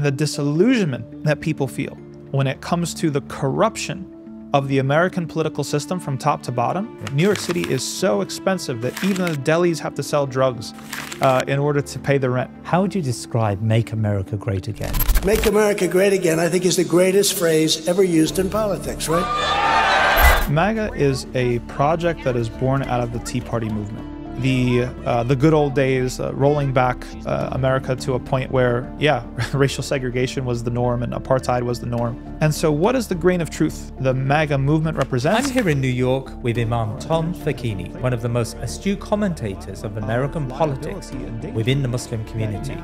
the disillusionment that people feel when it comes to the corruption of the American political system from top to bottom. New York City is so expensive that even the delis have to sell drugs in order to pay the rent. How would you describe Make America Great Again? Make America Great Again, I think, is the greatest phrase ever used in politics, right? MAGA is a project that is born out of the Tea Party movement. The good old days, rolling back America to a point where, yeah, racial segregation was the norm and apartheid was the norm. And so what is the grain of truth the MAGA movement represents? I'm here in New York with Imam Tom Facchine, one of the most astute commentators of American politics within the Muslim community.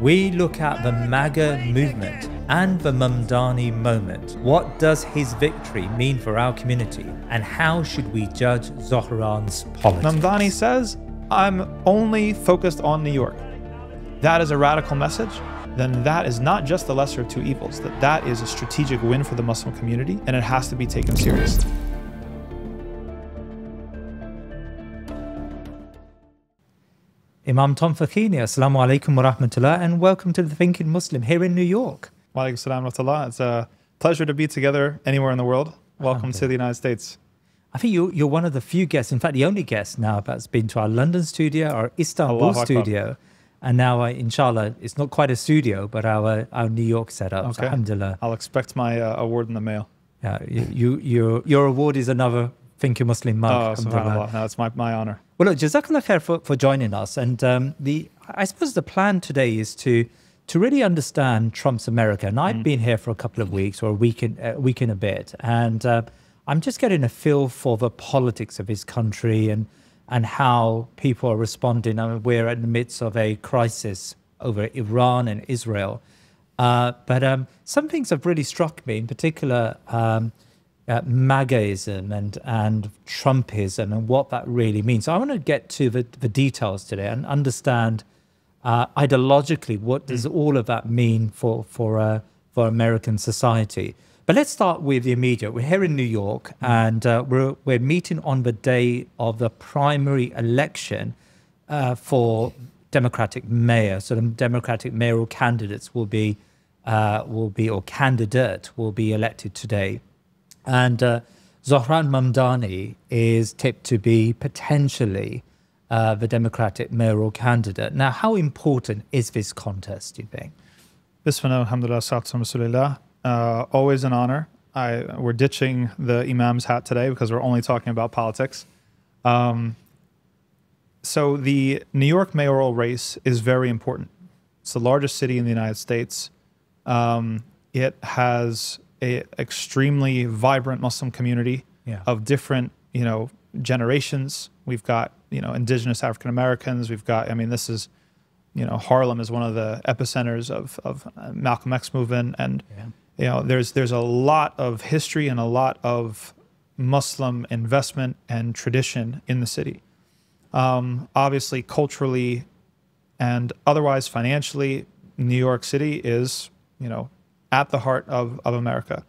We look at the MAGA movement and the Mamdani moment. What does his victory mean for our community? And how should we judge Zohran's politics? Mamdani says, I'm only focused on New York. That is a radical message. Then that is not just the lesser of two evils, that is a strategic win for the Muslim community, and it has to be taken seriously. Imam Tom Facchine, assalamu alaikum wa rahmatullah, and welcome to the Thinking Muslim here in New York. Wa alaikum salam wa rahmatullah. It's a pleasure to be together anywhere in the world. Welcome to the United States. I think you're one of the few guests, in fact, the only guest now that's been to our London studio, our Istanbul studio, and now, inshallah, it's not quite a studio, but our New York setup. Okay. Alhamdulillah. I'll expect my award in the mail. Yeah, your award is another Thinking Muslim mug. Oh, subhanAllah. No, it's my honor. Well, look, Jazakallah khair for joining us. And I suppose the plan today is to really understand Trump's America. And I've been here for a couple of weeks, or a week and a bit. And I'm just getting a feel for the politics of his country and how people are responding. I mean, we're in the midst of a crisis over Iran and Israel. But some things have really struck me, in particular, MAGAism and Trumpism and what that really means. So I want to get to the details today and understand ideologically what does all of that mean for American society. But let's start with the immediate. We're here in New York, and we're meeting on the day of the primary election for Democratic mayor. So the Democratic mayoral candidates will be elected today. And Zohran Mamdani is tipped to be potentially the Democratic mayoral candidate. Now, how important is this contest, do you think? Bismillah, alhamdulillah, salatu rasulillah. Always an honor. We're ditching the Imam's hat today because we're only talking about politics. So the New York mayoral race is very important. It's the largest city in the United States. It has an extremely vibrant Muslim community of different, generations. We've got, indigenous African Americans. We've got, this is, Harlem is one of the epicenters of Malcolm X movement, and there's a lot of history and a lot of Muslim investment and tradition in the city. Obviously, culturally and otherwise, financially, New York City is, at the heart of America.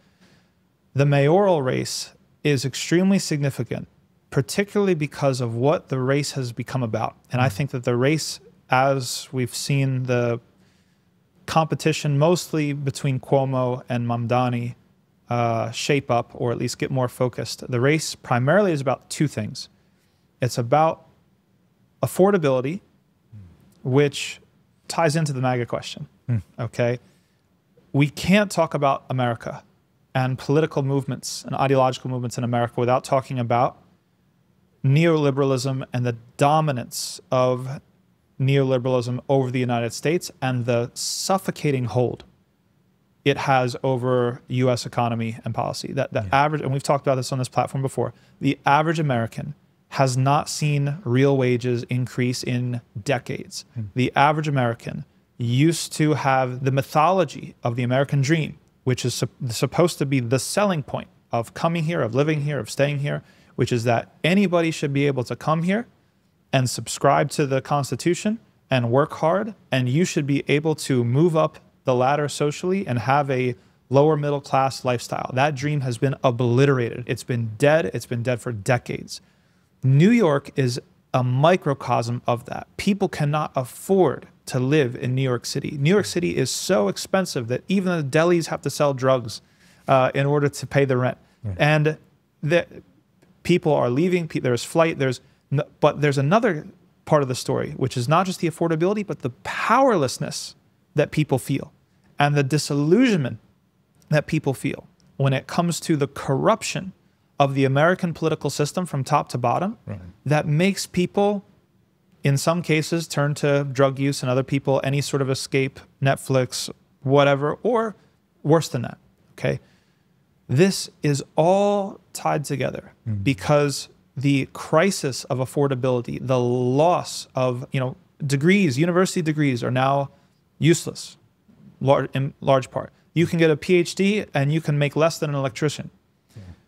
The mayoral race is extremely significant, particularly because of what the race has become about. And I think that the race, as we've seen the competition mostly between Cuomo and Mamdani shape up, or at least get more focused, the race primarily is about two things. It's about affordability, which ties into the MAGA question, okay? We can't talk about America and political movements and ideological movements in America without talking about neoliberalism and the dominance of neoliberalism over the United States and the suffocating hold it has over U.S. economy and policy. Average, and we've talked about this on this platform before, the average American has not seen real wages increase in decades. The average American used to have the mythology of the American dream, which is supposed to be the selling point of coming here, of living here, of staying here, which is that anybody should be able to come here and subscribe to the Constitution and work hard, and you should be able to move up the ladder socially and have a lower middle class lifestyle. That dream has been obliterated. It's been dead. It's been dead for decades. New York is a microcosm of that. People cannot afford to live in New York City. New York City is so expensive that even the delis have to sell drugs in order to pay the rent. Yeah. And the people are leaving. There's flight. But there's another part of the story, which is not just the affordability, but the powerlessness that people feel and the disillusionment that people feel when it comes to the corruption of the American political system from top to bottom, right, that makes people, in some cases, turn to drug use, and other people, any sort of escape, Netflix, whatever, or worse than that, okay? This is all tied together because the crisis of affordability, the loss of, degrees, university degrees are now useless, in large part. You can get a PhD and you can make less than an electrician.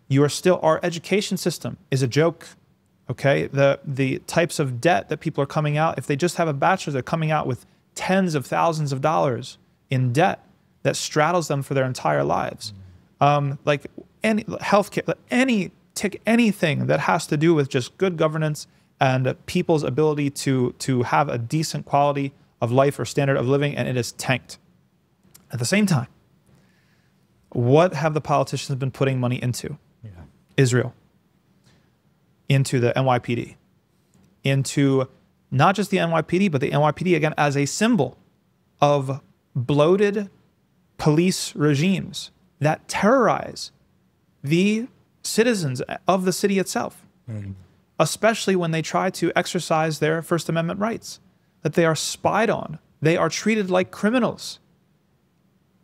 Yeah. Our education system is a joke, okay? The types of debt that people are coming out, if they just have a bachelor's, they're coming out with tens of thousands of dollars in debt that straddles them for their entire lives. Like any healthcare, anything that has to do with just good governance and people's ability to have a decent quality of life or standard of living, and it is tanked. At the same time, what have the politicians been putting money into? Yeah. Israel, into the NYPD, into not just the NYPD, but the NYPD, again, as a symbol of bloated police regimes that terrorize the citizens of the city itself, especially when they try to exercise their First Amendment rights, that they are spied on. They are treated like criminals.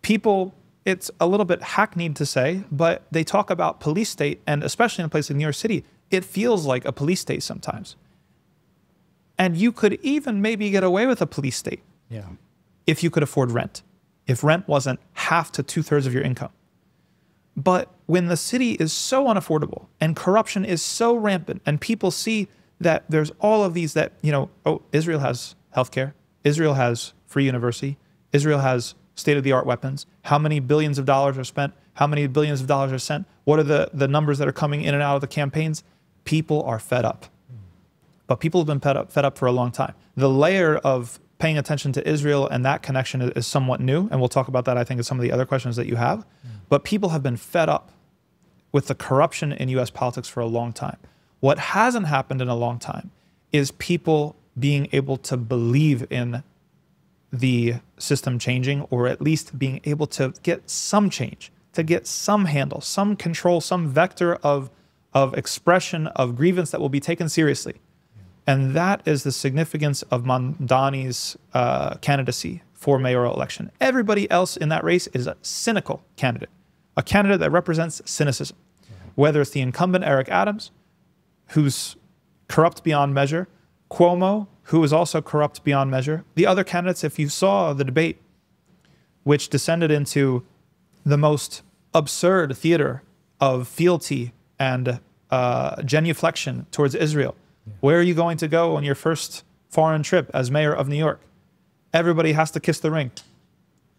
People, it's a little bit hackneyed to say, but they talk about police state, and especially in a place like New York City, it feels like a police state sometimes. And you could even maybe get away with a police state if you could afford rent, if rent wasn't half to 2/3 of your income. But when the city is so unaffordable and corruption is so rampant and people see that there's all of these that, Israel has healthcare, Israel has free university, Israel has state-of-the-art weapons, how many billions of dollars are spent, how many billions of dollars are sent, what are the numbers that are coming in and out of the campaigns? People are fed up. But people have been fed up for a long time. The layer of paying attention to Israel and that connection is somewhat new, and we'll talk about that, I think, in some of the other questions that you have. But people have been fed up with the corruption in U.S. politics for a long time. What hasn't happened in a long time is people being able to believe in the system changing, or at least being able to get some change, to get some handle, some control, some vector of expression, of grievance that will be taken seriously. And that is the significance of Mamdani's candidacy for mayoral election. Everybody else in that race is a cynical candidate, a candidate that represents cynicism. Whether it's the incumbent Eric Adams, who's corrupt beyond measure, Cuomo, who is also corrupt beyond measure. The other candidates, if you saw the debate, which descended into the most absurd theater of fealty and genuflection towards Israel. Where are you going to go on your first foreign trip as mayor of New York? Everybody has to kiss the ring.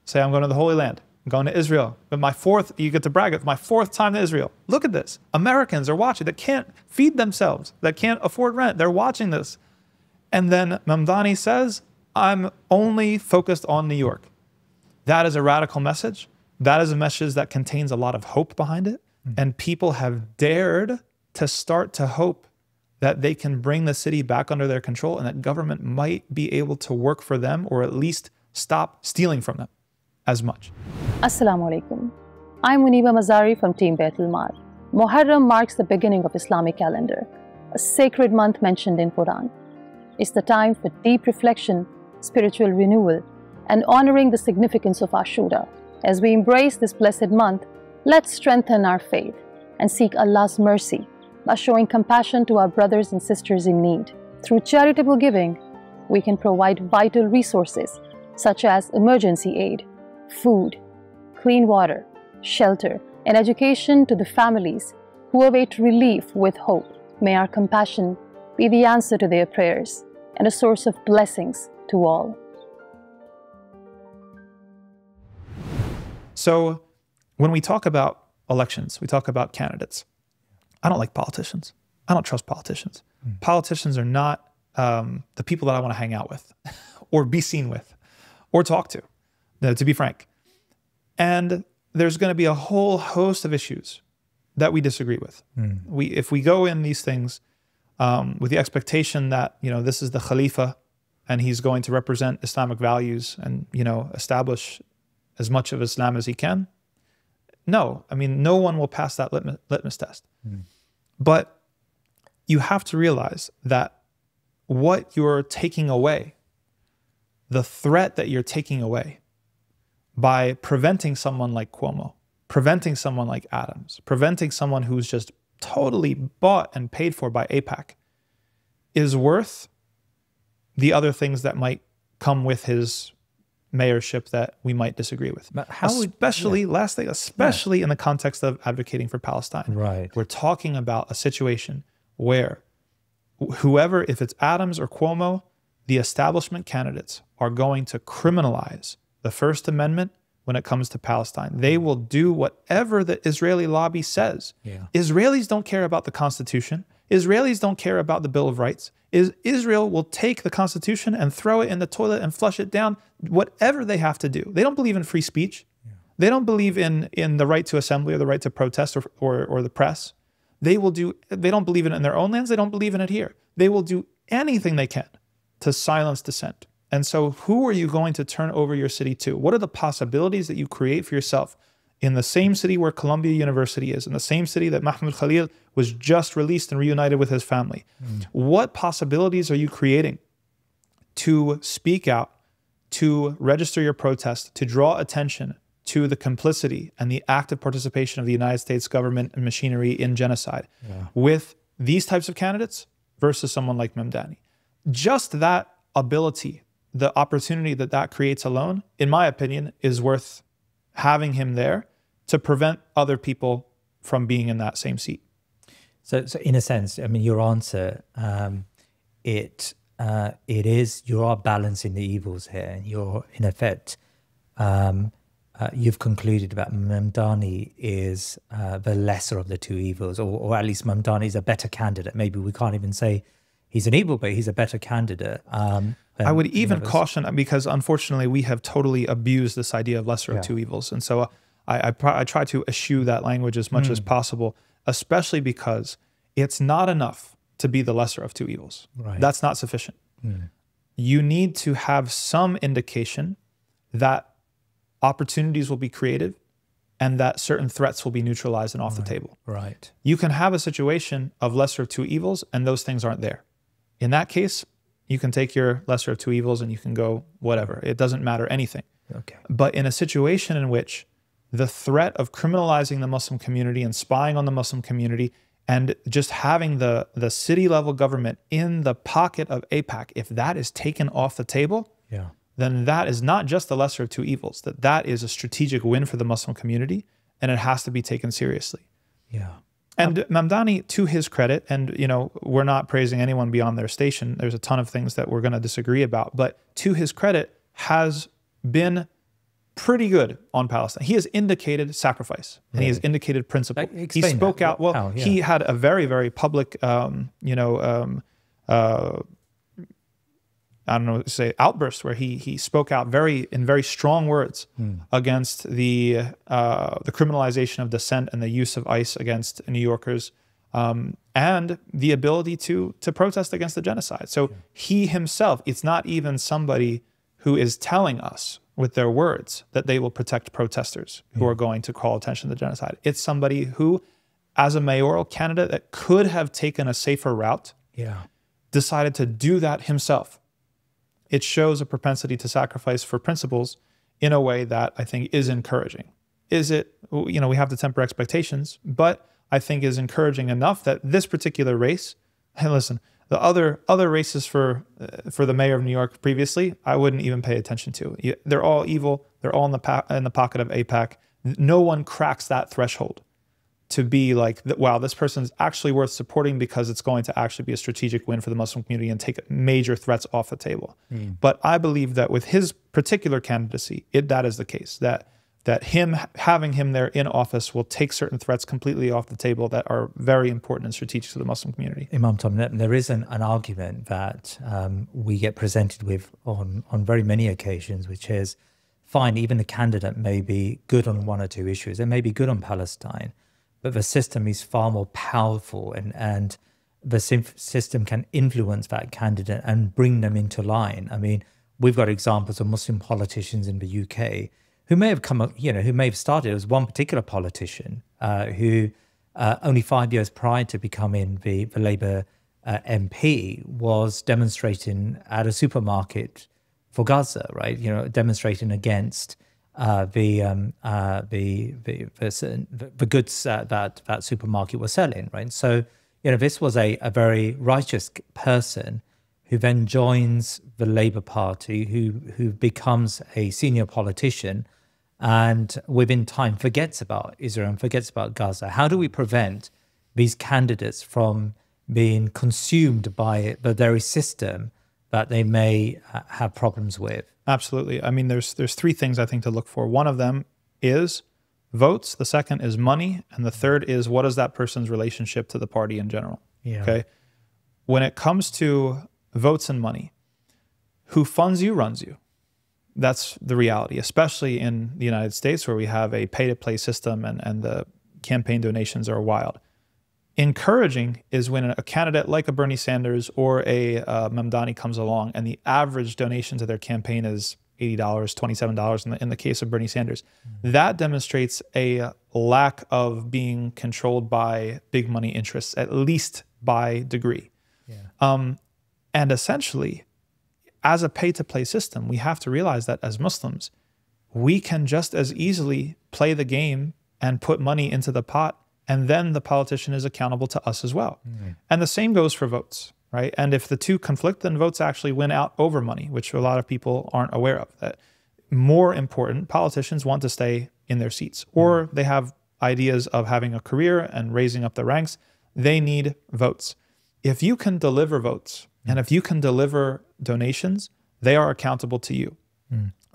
Say, I'm going to the Holy Land. I'm going to Israel. But you get to brag, it's my 4th time to Israel. Look at this. Americans are watching that can't feed themselves, that can't afford rent. They're watching this. And then Mamdani says, I'm only focused on New York. That is a radical message. That is a message that contains a lot of hope behind it. And people have dared to start to hope that they can bring the city back under their control and that government might be able to work for them, or at least stop stealing from them as much. Assalamu alaikum. I'm Muniba Mazari from Team Baitulmaal. Muharram marks the beginning of Islamic calendar, a sacred month mentioned in Quran. It's the time for deep reflection, spiritual renewal, and honoring the significance of Ashura. As we embrace this blessed month, let's strengthen our faith and seek Allah's mercy by showing compassion to our brothers and sisters in need. Through charitable giving, we can provide vital resources such as emergency aid, food, clean water, shelter, and education to the families who await relief with hope. May our compassion be the answer to their prayers and a source of blessings to all. So when we talk about elections, we talk about candidates. I don't like politicians. I don't trust politicians. Politicians are not the people that I want to hang out with or be seen with or talk to be frank. And there's going to be a whole host of issues that we disagree with. If we go in these things with the expectation that, this is the Khalifa and he's going to represent Islamic values and, establish as much of Islam as he can, no. I mean, no one will pass that litmus test. But you have to realize that what you're taking away, the threat that you're taking away by preventing someone like Cuomo, preventing someone like Adams, preventing someone who's just totally bought and paid for by AIPAC, is worth the other things that might come with his mayorship that we might disagree with. But how especially, last thing, especially in the context of advocating for Palestine. Right. We're talking about a situation where whoever, if it's Adams or Cuomo, the establishment candidates are going to criminalize the First Amendment when it comes to Palestine. They will do whatever the Israeli lobby says. Israelis don't care about the Constitution. Israelis don't care about the Bill of Rights. Israel will take the Constitution and throw it in the toilet and flush it down, whatever they have to do. They don't believe in free speech. They don't believe in the right to assembly or the right to protest or the press. They don't believe in it in their own lands. They don't believe in it here. They will do anything they can to silence dissent. And so who are you going to turn over your city to? What are the possibilities that you create for yourself in the same city where Columbia University is, in the same city that Mahmoud Khalil was just released and reunited with his family? What possibilities are you creating to speak out, to register your protest, to draw attention to the complicity and the active participation of the United States government and machinery in genocide with these types of candidates versus someone like Mamdani? Just that ability, the opportunity that creates alone, in my opinion, is worth having him there to prevent other people from being in that same seat. So in a sense, I mean, your answer, it is, you are balancing the evils here. You're, in effect, you've concluded that Mamdani is the lesser of the two evils, or at least Mamdani is a better candidate. Maybe we can't even say he's an evil, but he's a better candidate. I would even caution, because unfortunately we have totally abused this idea of lesser of two evils. And so I try to eschew that language as much as possible, especially because it's not enough to be the lesser of two evils. That's not sufficient. You need to have some indication that opportunities will be created and that certain threats will be neutralized and off the table. You can have a situation of lesser of two evils and those things aren't there. In that case, you can take your lesser of two evils and you can go whatever. It doesn't matter anything. But in a situation in which the threat of criminalizing the Muslim community and spying on the Muslim community and just having the city level government in the pocket of AIPAC, if that is taken off the table, then that is not just the lesser of two evils, that is a strategic win for the Muslim community and it has to be taken seriously. And Mamdani, to his credit, and we're not praising anyone beyond their station. There's a ton of things that we're going to disagree about, but to his credit, has been pretty good on Palestine. He has indicated sacrifice and he has indicated principle. He spoke out. Well, he had a very, very public, outburst where he spoke out in very strong words against the criminalization of dissent and the use of ICE against New Yorkers, and the ability to protest against the genocide. So he himself, it's not even somebody who is telling us with their words that they will protect protesters who are going to call attention to the genocide. It's somebody who, as a mayoral candidate that could have taken a safer route, decided to do that himself. It shows a propensity to sacrifice for principles in a way that I think is encouraging. Is it, we have to temper expectations, but I think is encouraging enough that this particular race, hey, listen, the other races for the mayor of New York previously, I wouldn't even pay attention to. They're all evil. They're all in the pocket of AIPAC. No one cracks that threshold to be like, wow, this person's actually worth supporting because it's going to actually be a strategic win for the Muslim community and take major threats off the table. But I believe that with his particular candidacy, that is the case, that that having him there in office will take certain threats completely off the table that are very important and strategic to the Muslim community. Imam Tom, there is an argument that we get presented with on very many occasions, which is, fine, even the candidate may be good on one or two issues. They may be good on Palestine, but the system is far more powerful, and the system can influence that candidate and bring them into line. I mean, we've got examples of Muslim politicians in the UK who may have who may have started as one particular politician who only 5 years prior to becoming the Labour MP was demonstrating at a supermarket for Gaza, right? Demonstrating against the goods that supermarket was selling, right? So, this was a very righteous person who then joins the Labour Party, who becomes a senior politician, and within time forgets about Israel and forgets about Gaza. How do we prevent these candidates from being consumed by the very system that they may have problems with? Absolutely. I mean, there's three things I think to look for. One of them is votes. The second is money. And the third is, what is that person's relationship to the party in general? Yeah. Okay. When it comes to votes and money, who funds you runs you. That's the reality, especially in the United States, where we have a pay-to-play system and the campaign donations are wild. Encouraging is when a candidate like a Bernie Sanders or a Mamdani comes along and the average donation to their campaign is $80, $27 in the case of Bernie Sanders. That demonstrates a lack of being controlled by big money interests, at least by degree. Yeah. And essentially, as a pay-to-play system, we have to realize that as Muslims, we can just as easily play the game and put money into the pot, and then the politician is accountable to us as well. And the same goes for votes, right? And if the two conflict, then votes actually win out over money, which a lot of people aren't aware of. That more important, politicians want to stay in their seats, or they have ideas of having a career and raising up the ranks. They need votes. If you can deliver votes, and if you can deliver donations, they are accountable to you.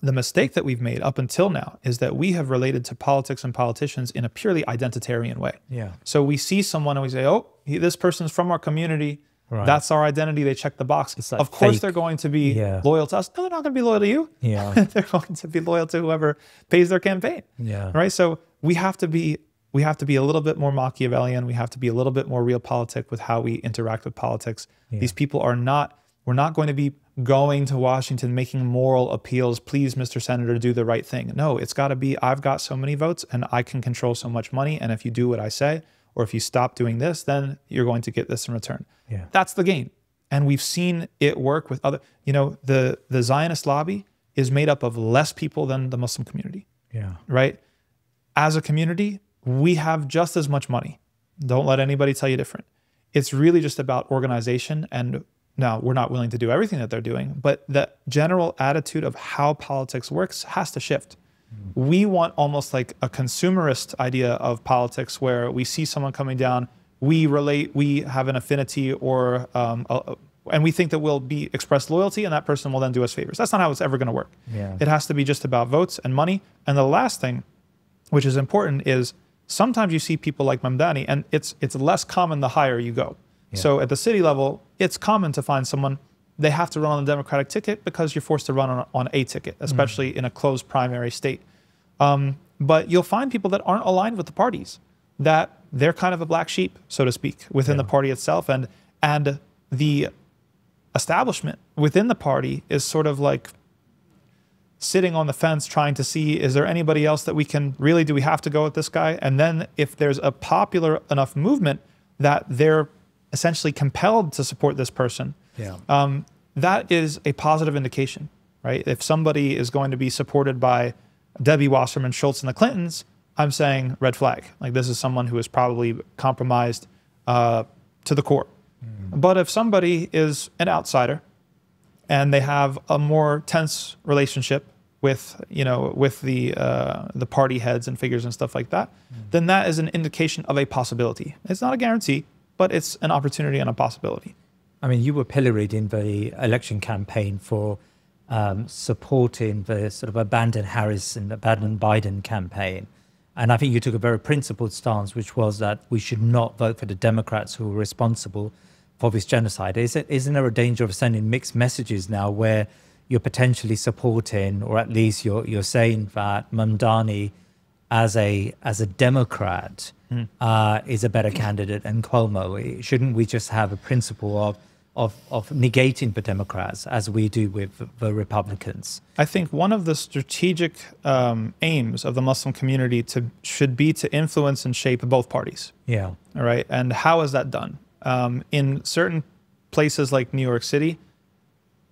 The mistake that we've made up until now is that we have related to politics and politicians in a purely identitarian way. Yeah. So we see someone and we say, oh, this person's from our community. Right. That's our identity. They check the box. It's like of course, fake. They're going to be loyal to us. No, they're not going to be loyal to you. Yeah. They're going to be loyal to whoever pays their campaign. Yeah. Right. So we have to be a little bit more Machiavellian. We have to be a little bit more realpolitik with how we interact with politics. Yeah. These people are not. We're not going to be going to Washington making moral appeals. Please, Mr. Senator, do the right thing. No, it's got to be, I've got so many votes and I can control so much money. And if you do what I say, or if you stop doing this, then you're going to get this in return. Yeah. That's the game. And we've seen it work with other, the Zionist lobby is made up of less people than the Muslim community. Yeah. Right? As a community, we have just as much money. Don't let anybody tell you different. It's really just about organization. And now, we're not willing to do everything that they're doing, but the general attitude of how politics works has to shift. We want almost like a consumerist idea of politics where we see someone coming down, we relate, we have an affinity, or and we think that we'll be express loyalty and that person will then do us favors. That's not how it's ever going to work. Yeah. It has to be just about votes and money. And the last thing, which is important, is sometimes you see people like Mamdani, and it's less common the higher you go. Yeah. So at the city level, it's common to find someone, they have to run on the Democratic ticket because you're forced to run on a ticket, especially in a closed primary state. But you'll find people that aren't aligned with the parties, that they're kind of a black sheep, so to speak, within the party itself. And the establishment within the party is sort of like sitting on the fence trying to see, is there anybody else that we can really, do we have to go with this guy? And then if there's a popular enough movement that they're essentially compelled to support this person, that is a positive indication, right? If somebody is going to be supported by Debbie Wasserman Schultz and the Clintons, I'm saying red flag. Like, this is someone who is probably compromised to the core. But if somebody is an outsider and they have a more tense relationship with, with the party heads and figures and stuff like that, then that is an indication of a possibility. It's not a guarantee, but it's an opportunity and a possibility. I mean, you were pilloried in the election campaign for supporting the sort of abandon Harris and abandon Biden campaign. And I think you took a very principled stance, which was that we should not vote for the Democrats who are responsible for this genocide. Isn't there a danger of sending mixed messages now where you're potentially supporting, or at least you're saying that Mamdani as a Democrat is a better candidate than Cuomo? Shouldn't we just have a principle of negating the Democrats as we do with the Republicans? I think one of the strategic aims of the Muslim community should be to influence and shape both parties. Yeah. All right. And how is that done? In certain places like New York City,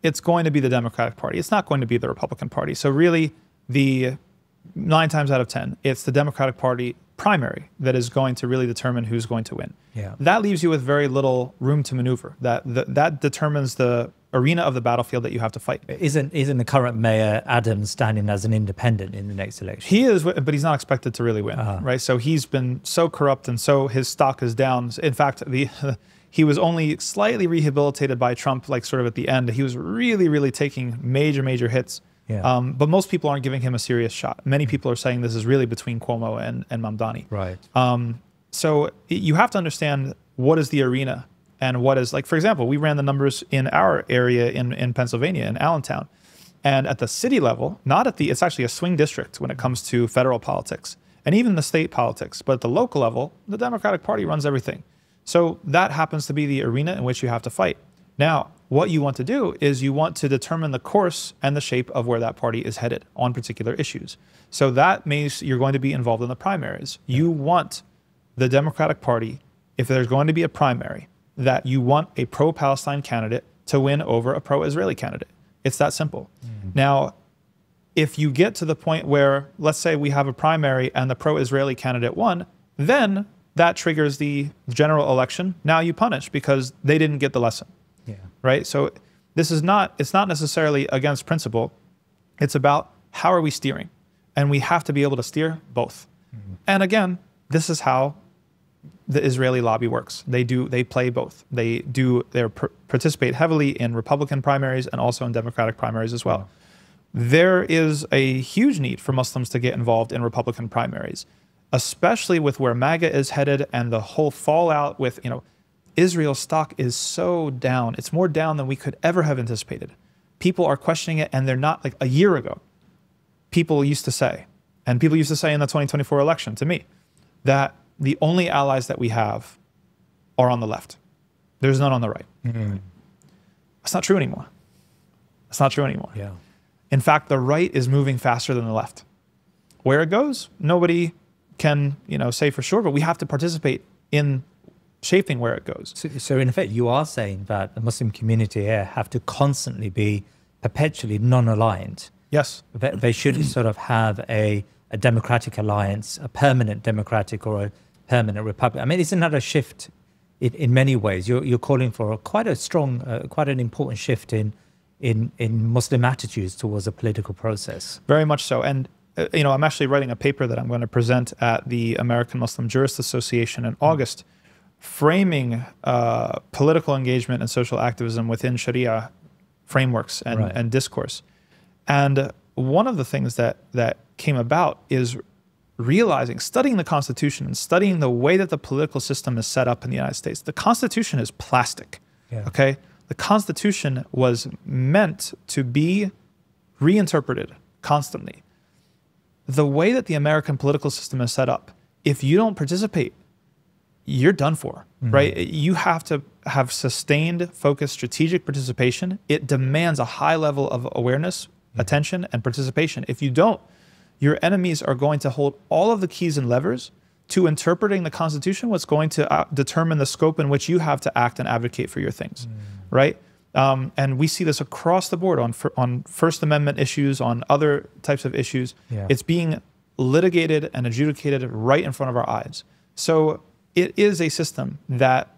it's going to be the Democratic Party. It's not going to be the Republican Party. So really, 9 times out of 10, it's the Democratic Party primary that is going to really determine who's going to win. Yeah. That leaves you with very little room to maneuver. That determines the arena of the battlefield that you have to fight. Isn't the current mayor Adams standing as an independent in the next election? He is, but he's not expected to really win, right? So he's been so corrupt, and so his stock is down. In fact, he was only slightly rehabilitated by Trump, like sort of at the end. He was really, really taking major hits. Yeah. But most people aren't giving him a serious shot. Many people are saying this is really between Cuomo and Mamdani. Right. So you have to understand what is the arena and what is, like, for example, we ran the numbers in our area in Pennsylvania, in Allentown. And at the city level, it's actually a swing district when it comes to federal politics and even the state politics. But at the local level, the Democratic Party runs everything. So that happens to be the arena in which you have to fight. Now, what you want to do is you want to determine the course and the shape of where that party is headed on particular issues. So that means you're going to be involved in the primaries. You want the Democratic Party, if there's going to be a primary, that you want a pro-Palestine candidate to win over a pro-Israeli candidate. It's that simple. Now, if you get to the point where, let's say we have a primary and the pro-Israeli candidate won, then that triggers the general election. Now you punish because they didn't get the lesson. Yeah. Right? So it's not necessarily against principle. It's about how are we steering? And we have to be able to steer both. And again, this is how the Israeli lobby works. They play both. They participate heavily in Republican primaries and also in Democratic primaries as well. There is a huge need for Muslims to get involved in Republican primaries, especially with where MAGA is headed and the whole fallout with, Israel's stock is so down. It's more down than we could ever have anticipated. People are questioning it, and they're not, like a year ago, people used to say in the 2024 election to me, that the only allies that we have are on the left. There's none on the right. That's not true anymore. It's not true anymore. Yeah. In fact, the right is moving faster than the left. Where it goes, nobody can, say for sure, but we have to participate in shaping where it goes. So in effect, you are saying that the Muslim community here have to constantly be perpetually non-aligned. Yes. They should sort of have a democratic alliance, a permanent democratic or a permanent republic. I mean, isn't that a shift in many ways? You're calling for quite a strong, quite an important shift in Muslim attitudes towards a political process. Very much so. And, I'm actually writing a paper that I'm going to present at the American Muslim Jurists Association in August, framing political engagement and social activism within Sharia frameworks and discourse. And one of the things that came about is studying the Constitution and studying the way that the political system is set up in the United States. The Constitution is plastic, okay? The Constitution was meant to be reinterpreted constantly. The way that the American political system is set up, if you don't participate, you're done for, right? You have to have sustained, focused, strategic participation. It demands a high level of awareness, attention, and participation. If you don't, your enemies are going to hold all of the keys and levers to interpreting the Constitution, what's going to determine the scope in which you have to act and advocate for your things, right? And we see this across the board on First Amendment issues, on other types of issues. It's being litigated and adjudicated right in front of our eyes. So it is a system that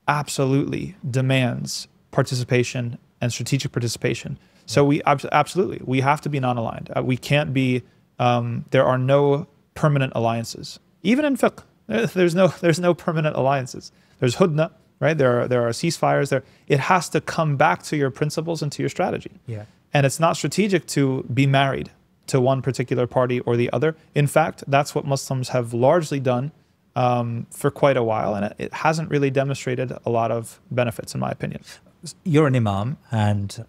absolutely demands participation and strategic participation. So we absolutely have to be non-aligned. We can't be. There are no permanent alliances. Even in fiqh, there's no permanent alliances. There's hudna, right? There are ceasefires. It has to come back to your principles and to your strategy. Yeah. And it's not strategic to be married to one particular party or the other. In fact, that's what Muslims have largely done for quite a while, and it hasn't really demonstrated a lot of benefits, in my opinion. You're an imam, and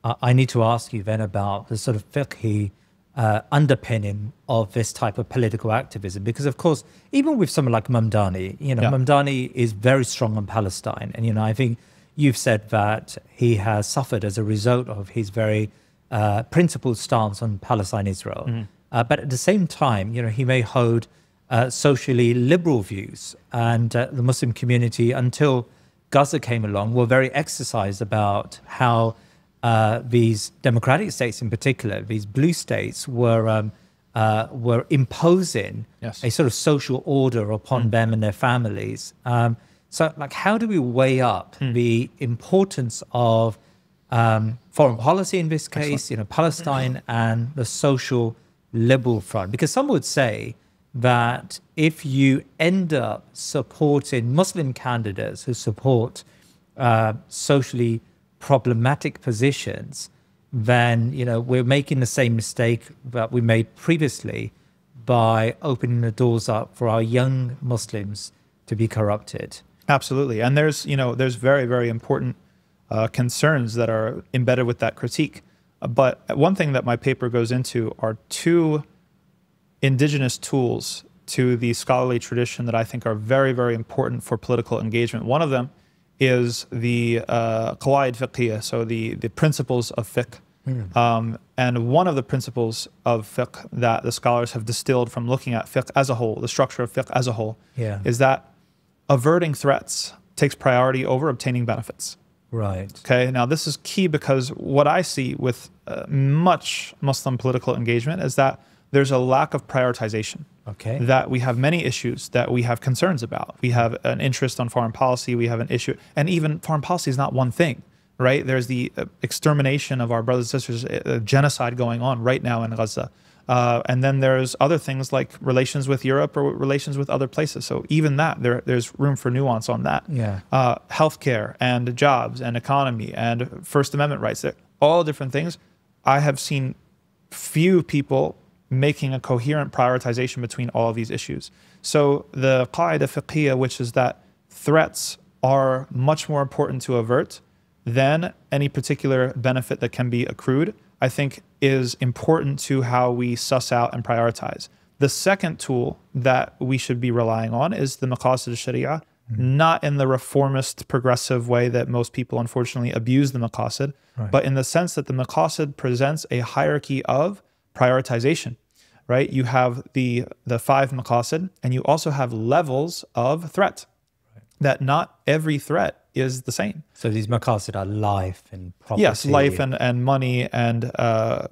I need to ask you then about the sort of fiqhi underpinning of this type of political activism, because of course, even with someone like Mamdani, Mamdani is very strong on Palestine, and I think you've said that he has suffered as a result of his very principled stance on Palestine Israel. But at the same time, he may hold socially liberal views, and the Muslim community, until Gaza came along, were very exercised about how these democratic states in particular, these blue states, were imposing a sort of social order upon them and their families. So, how do we weigh up the importance of foreign policy in this case, Palestine, and the social liberal front? Because some would say that if you end up supporting Muslim candidates who support socially problematic positions, then we're making the same mistake that we made previously by opening the doors up for our young Muslims to be corrupted. Absolutely, and there's very, very important concerns that are embedded with that critique. But one thing that my paper goes into are two indigenous tools to the scholarly tradition that I think are very, very important for political engagement. One of them is the qawaid fiqhiyya, so the principles of fiqh. And one of the principles of fiqh that the scholars have distilled from looking at fiqh as a whole, the structure of fiqh as a whole, is that averting threats takes priority over obtaining benefits. Right. Okay. Now, this is key because what I see with much Muslim political engagement is that there's a lack of prioritization. Okay. That we have many issues that we have concerns about. We have an interest on foreign policy. We have an issue, and even foreign policy is not one thing, right? There's the extermination of our brothers and sisters, genocide going on right now in Gaza. And then there's other things like relations with Europe or relations with other places. So even that, there's room for nuance on that. Yeah. Healthcare and jobs and economy and First Amendment rights, all different things. I have seen few people making a coherent prioritization between all of these issues. So the qaida fiqhiyya, which is that threats are much more important to avert than any particular benefit that can be accrued, I think is important to how we suss out and prioritize. The second tool that we should be relying on is the maqasid al-sharia, not in the reformist progressive way that most people unfortunately abuse the maqasid, but in the sense that the maqasid presents a hierarchy of prioritization, right? You have the 5 maqasid, and you also have levels of threat, that not every threat is the same. So these maqasid are life and property. Yes, life and money and,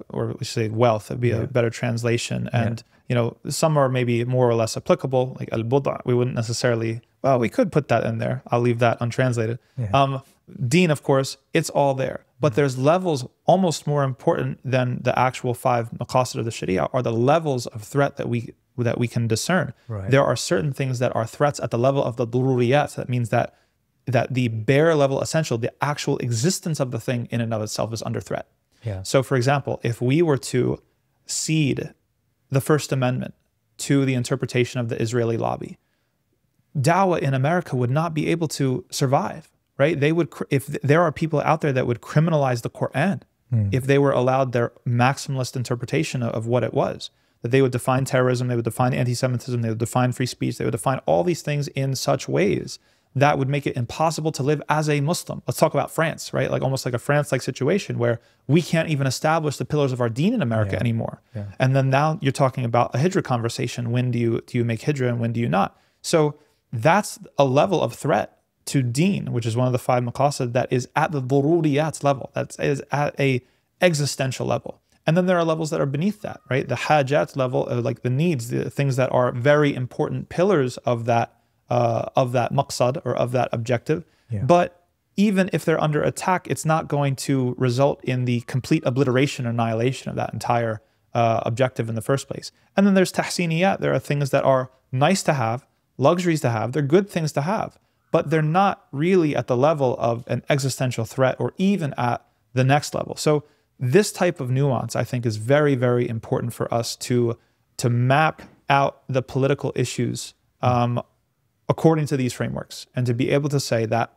or we should say wealth, would be a better translation. And, some are maybe more or less applicable, like al-buda'. We wouldn't necessarily, well, we could put that in there. I'll leave that untranslated. Deen, of course, it's all there. But there's levels almost more important than the actual 5 maqasid of the Sharia, are the levels of threat that we can discern. There are certain things that are threats at the level of the dururiyat. That means that the bare level essential, the actual existence of the thing in and of itself is under threat. So for example, if we were to cede the First Amendment to the interpretation of the Israeli lobby, dawah in America would not be able to survive, right? They would, if there are people out there that would criminalize the Quran, if they were allowed their maximalist interpretation of what it was, that they would define terrorism, they would define anti-Semitism, they would define free speech, they would define all these things in such ways that would make it impossible to live as a Muslim. Let's talk about France, right? Like almost like a France-like situation where we can't even establish the pillars of our deen in America anymore. And then now you're talking about a hijra conversation. When do you make hijra and when do you not? So that's a level of threat to deen, which is one of the 5 maqasid that is at the dururiyat level, that is at a existential level. And then there are levels that are beneath that, right? The hajat level, like the needs, the things that are very important pillars of that maqsad or of that objective. But even if they're under attack, it's not going to result in the complete obliteration or annihilation of that entire objective in the first place. And then there's tahsiniyat. There are things that are nice to have, luxuries to have. They're good things to have, but they're not really at the level of an existential threat or even at the next level. So this type of nuance, I think, is very, very important for us to map out the political issues according to these frameworks, and to be able to say that,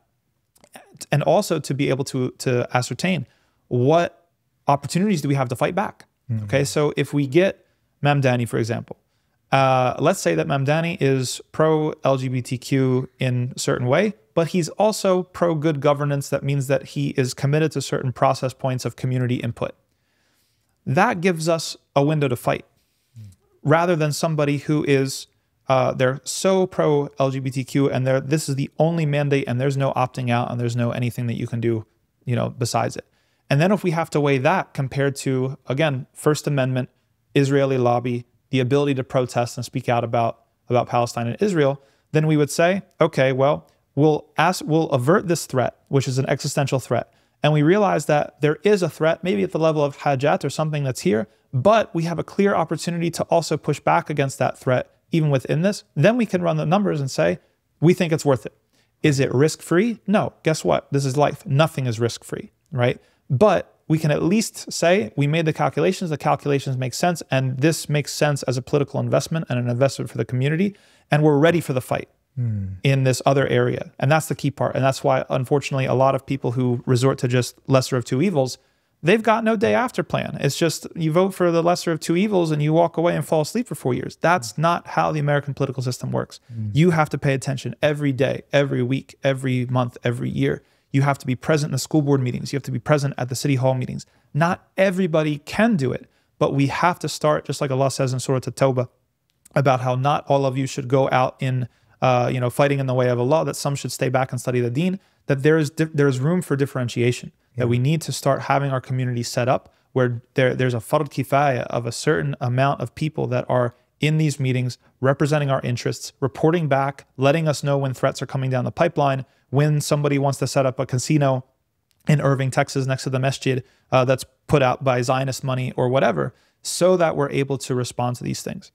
and also to be able to ascertain what opportunities do we have to fight back. Okay, so if we get Mamdani, for example, let's say that Mamdani is pro-LGBTQ in a certain way, but he's also pro-good governance. That means that he is committed to certain process points of community input. That gives us a window to fight, rather than somebody who is, they're so pro-LGBTQ and this is the only mandate and there's no opting out and there's no anything that you can do, besides it. And then if we have to weigh that compared to, again, First Amendment, Israeli lobby, the ability to protest and speak out about Palestine and Israel, then we would say, okay, well, we'll avert this threat, which is an existential threat. And we realize that there is a threat, maybe at the level of hajat or something that's here, but we have a clear opportunity to also push back against that threat, even within this. Then we can run the numbers and say, we think it's worth it. Is it risk-free? No. Guess what? This is life. Nothing is risk-free, right? But we can at least say we made the calculations make sense, and this makes sense as a political investment and an investment for the community, and we're ready for the fight in this other area. And that's the key part. And that's why, unfortunately, a lot of people who resort to just lesser of two evils, they've got no day after plan. It's just you vote for the lesser of two evils and you walk away and fall asleep for 4 years. That's not how the American political system works. You have to pay attention every day, every week, every month, every year. You have to be present in the school board meetings. You have to be present at the city hall meetings. Not everybody can do it, but we have to start, just like Allah says in Surah At-Tawbah, about how not all of you should go out in, fighting in the way of Allah, that some should stay back and study the deen, that there is room for differentiation, that we need to start having our community set up where there's a fard kifaya of a certain amount of people that are in these meetings, representing our interests, reporting back, letting us know when threats are coming down the pipeline, when somebody wants to set up a casino in Irving, Texas, next to the masjid that's put out by Zionist money or whatever, so that we're able to respond to these things.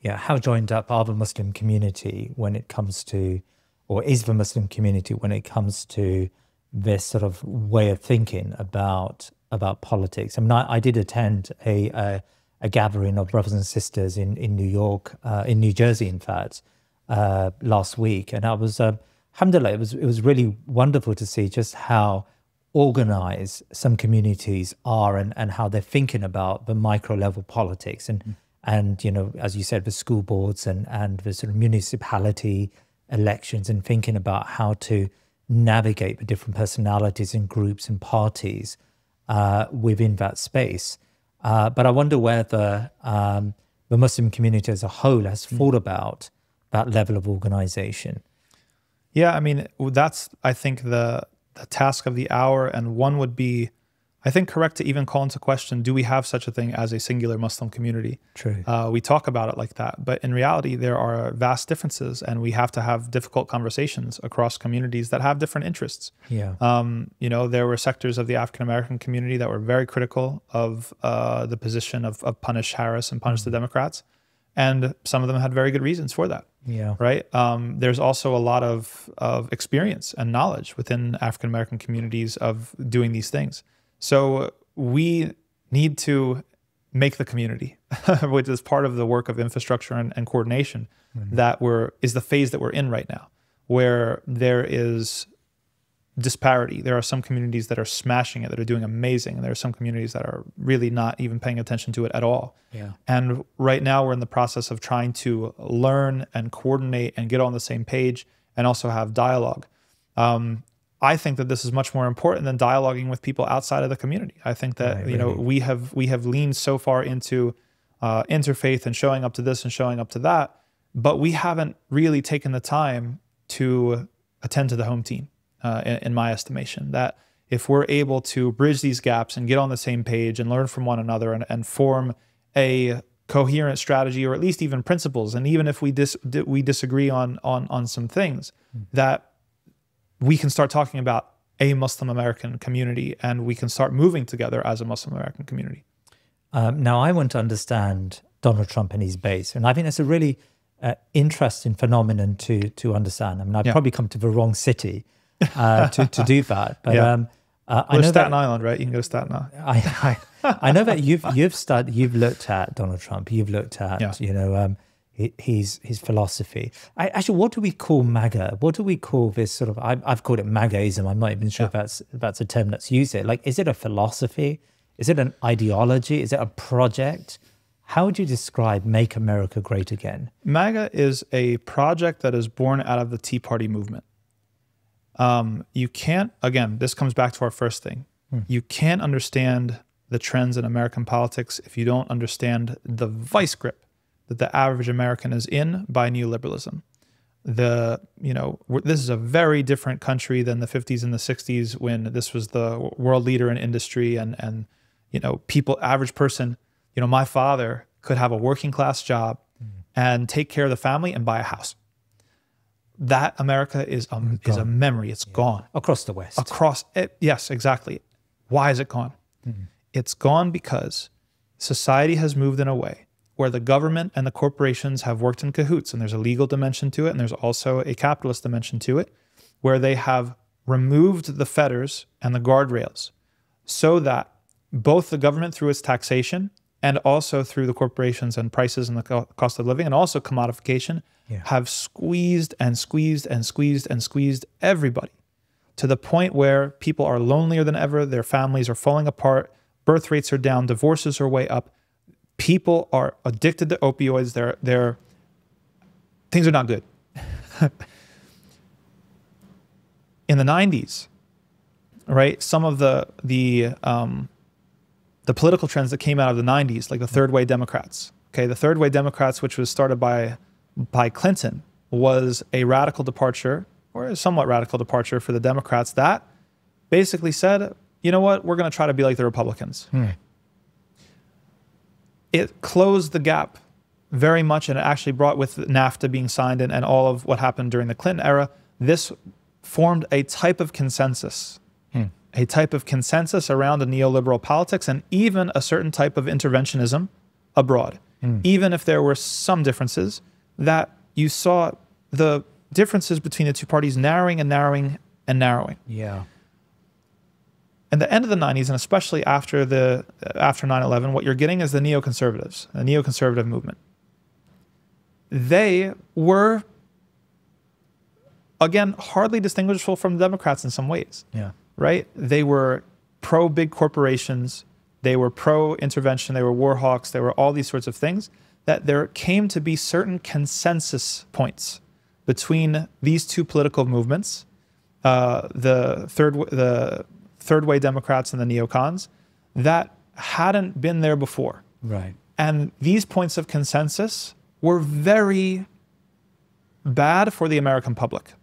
Yeah, how joined up are the Muslim community when it comes to, or is the Muslim community when it comes to this sort of way of thinking about politics? I mean, I did attend a gathering of brothers and sisters in New York, in New Jersey, in fact, last week, and I was, alhamdulillah, it was really wonderful to see just how organized some communities are and how they're thinking about the micro level politics and as you said, the school boards and the sort of municipality elections, and thinking about how to navigate the different personalities and groups and parties within that space. But I wonder whether the Muslim community as a whole has thought about that level of organization. Yeah, I mean, that's, I think, the task of the hour, and one would be, I think, correct to even call into question, do we have such a thing as a singular Muslim community? True. We talk about it like that, but in reality, there are vast differences, and we have to have difficult conversations across communities that have different interests. Yeah. There were sectors of the African-American community that were very critical of the position of punish Harris and punish the Democrats, and some of them had very good reasons for that. Yeah. Right. There's also a lot of experience and knowledge within African-American communities of doing these things. So we need to make the community, which is part of the work of infrastructure and coordination, that is the phase that we're in right now, where there is disparity. There are some communities that are smashing it, that are doing amazing, and there are some communities that are really not even paying attention to it at all. Yeah. And right now we're in the process of trying to learn and coordinate and get on the same page and also have dialogue. I think that this is much more important than dialoguing with people outside of the community. I think that we have leaned so far into interfaith and showing up to this and showing up to that, but we haven't really taken the time to attend to the home team. In my estimation, that if we're able to bridge these gaps and get on the same page and learn from one another and form a coherent strategy, or at least even principles, and even if we disagree on some things, that we can start talking about a Muslim American community, and we can start moving together as a Muslim American community. Now, I want to understand Donald Trump and his base, and I think that's a really interesting phenomenon to understand. I mean, I've probably come to the wrong city to do that, but I know Staten Island, right? You can go to Staten Island. I know that you've looked at Donald Trump. You've looked at his philosophy. Actually, what do we call MAGA? What do we call this sort of? I've called it MAGAism. I'm not even sure if that's a term that's used it. Like, is it a philosophy? Is it an ideology? Is it a project? How would you describe Make America Great Again? MAGA is a project that is born out of the Tea Party movement. You can't, again, this comes back to our first thing. You can't understand the trends in American politics if you don't understand the vice grip that the average American is in by neoliberalism. This is a very different country than the 50s and the 60s when this was the world leader in industry and average person, my father could have a working class job and take care of the family and buy a house. That America is a memory. It's gone. Across the West. Yes, exactly. Why is it gone? It's gone because society has moved in a way where the government and the corporations have worked in cahoots, and there's a legal dimension to it, and there's also a capitalist dimension to it, where they have removed the fetters and the guardrails so that both the government through its taxation and also through the corporations and prices and the cost of living and also commodification have squeezed and squeezed and squeezed and squeezed everybody to the point where people are lonelier than ever, their families are falling apart, birth rates are down, divorces are way up, people are addicted to opioids, things are not good. In the 90s, right, some of the political trends that came out of the 90s, like the third way Democrats. Okay, the third way Democrats, which was started by Clinton, was a radical departure, or a somewhat radical departure for the Democrats that basically said, you know what, we're going to try to be like the Republicans. It closed the gap very much, and it actually brought, with NAFTA being signed and all of what happened during the Clinton era, this formed a type of consensus. A type of consensus around a neoliberal politics and even a certain type of interventionism abroad. Even if there were some differences, that you saw the differences between the two parties narrowing and narrowing and narrowing. Yeah. At the end of the 90s, and especially after 9/11, what you're getting is the neoconservatives, the neoconservative movement. They were, again, hardly distinguishable from the Democrats in some ways. Yeah. Right? They were pro-big corporations. They were pro-intervention. They were war hawks. They were all these sorts of things, that there came to be certain consensus points between these two political movements, the third way Democrats and the neocons, that hadn't been there before. Right. And these points of consensus were very bad for the American public.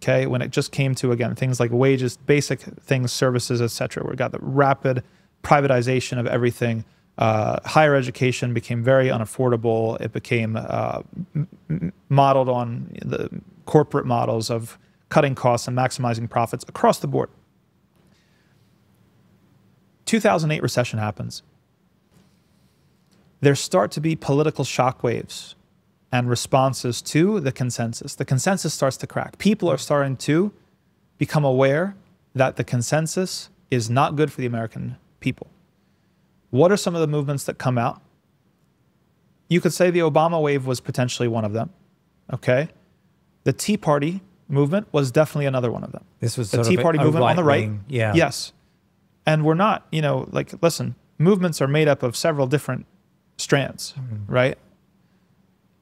Okay, when it just came to, again, things like wages, basic things, services, etc. We got the rapid privatization of everything. Higher education became very unaffordable. It became modeled on the corporate models of cutting costs and maximizing profits across the board. 2008 recession happens. There start to be political shockwaves and responses to the consensus. The consensus starts to crack. People are starting to become aware that the consensus is not good for the American people. What are some of the movements that come out? You could say the Obama wave was potentially one of them, okay? The Tea Party movement was definitely another one of them. This was the Tea Party movement on the right. Yeah. Yes. And we're not, listen, movements are made up of several different strands, right?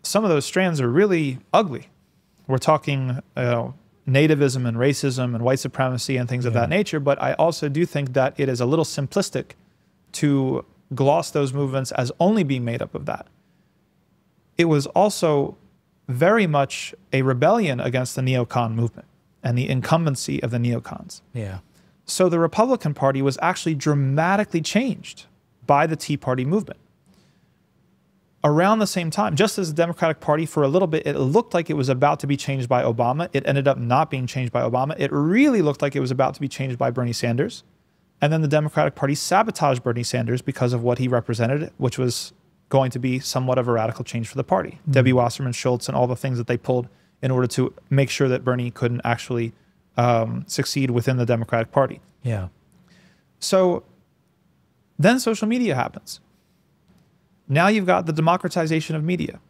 Some of those strands are really ugly. We're talking nativism and racism and white supremacy and things of that nature, but I also do think that it is a little simplistic to gloss those movements as only being made up of that. It was also very much a rebellion against the neocon movement and the incumbency of the neocons. Yeah. So the Republican Party was actually dramatically changed by the Tea Party movement. Around the same time, just as the Democratic Party for a little bit, it looked like it was about to be changed by Obama. It ended up not being changed by Obama. It really looked like it was about to be changed by Bernie Sanders. And then the Democratic Party sabotaged Bernie Sanders because of what he represented, which was going to be somewhat of a radical change for the party. Debbie Wasserman Schultz and all the things that they pulled in order to make sure that Bernie couldn't actually succeed within the Democratic Party. Yeah. So then social media happens. Now you've got the democratization of media.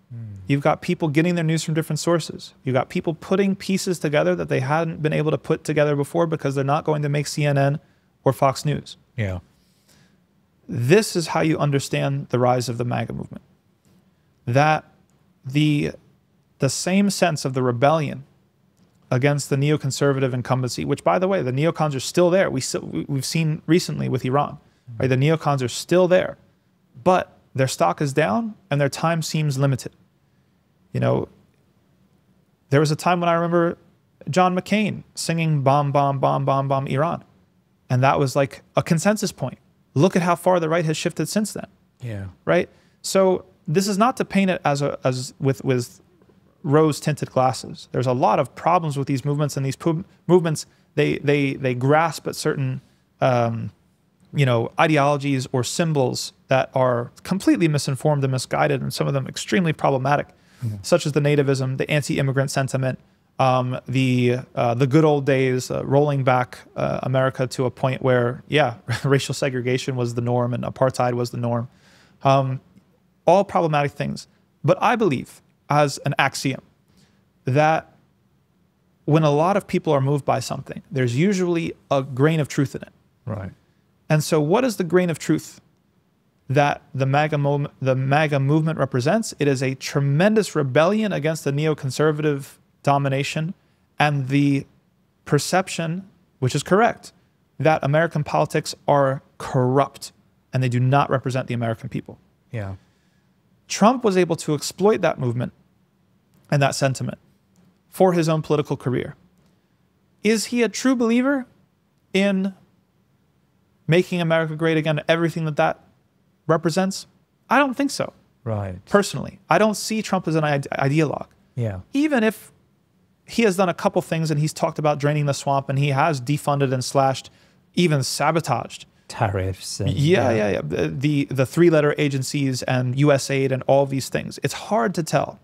You've got people getting their news from different sources. You've got people putting pieces together that they hadn't been able to put together before because they're not going to make CNN or Fox News. Yeah. This is how you understand the rise of the MAGA movement. That the same sense of the rebellion against the neoconservative incumbency, which, by the way, the neocons are still there. We've seen recently with Iran, right? The neocons are still there, but their stock is down and their time seems limited. You know, there was a time when I remember John McCain singing "Bomb, Bomb, Bomb, Bomb, Bomb, Iran," and that was like a consensus point. Look at how far the right has shifted since then. Yeah. Right. So this is not to paint it as with rose-tinted glasses. There's a lot of problems with these movements, and these movements they grasp at certain ideologies or symbols that are completely misinformed and misguided, and some of them extremely problematic, such as the nativism, the anti-immigrant sentiment, the good old days, rolling back America to a point where, racial segregation was the norm and apartheid was the norm. All problematic things. But I believe, as an axiom, that when a lot of people are moved by something, there's usually a grain of truth in it. Right. And so what is the grain of truth that the MAGA movement represents? It is a tremendous rebellion against the neoconservative domination and the perception, which is correct, that American politics are corrupt and they do not represent the American people. Yeah. Trump was able to exploit that movement and that sentiment for his own political career. Is he a true believer in making America great again, everything that represents? I don't think so. Right. Personally, I don't see Trump as an ideologue. Yeah. Even if he has done a couple things and he's talked about draining the swamp and he has defunded and slashed, even sabotaged tariffs. And, the three-letter agencies and USAID and all these things. It's hard to tell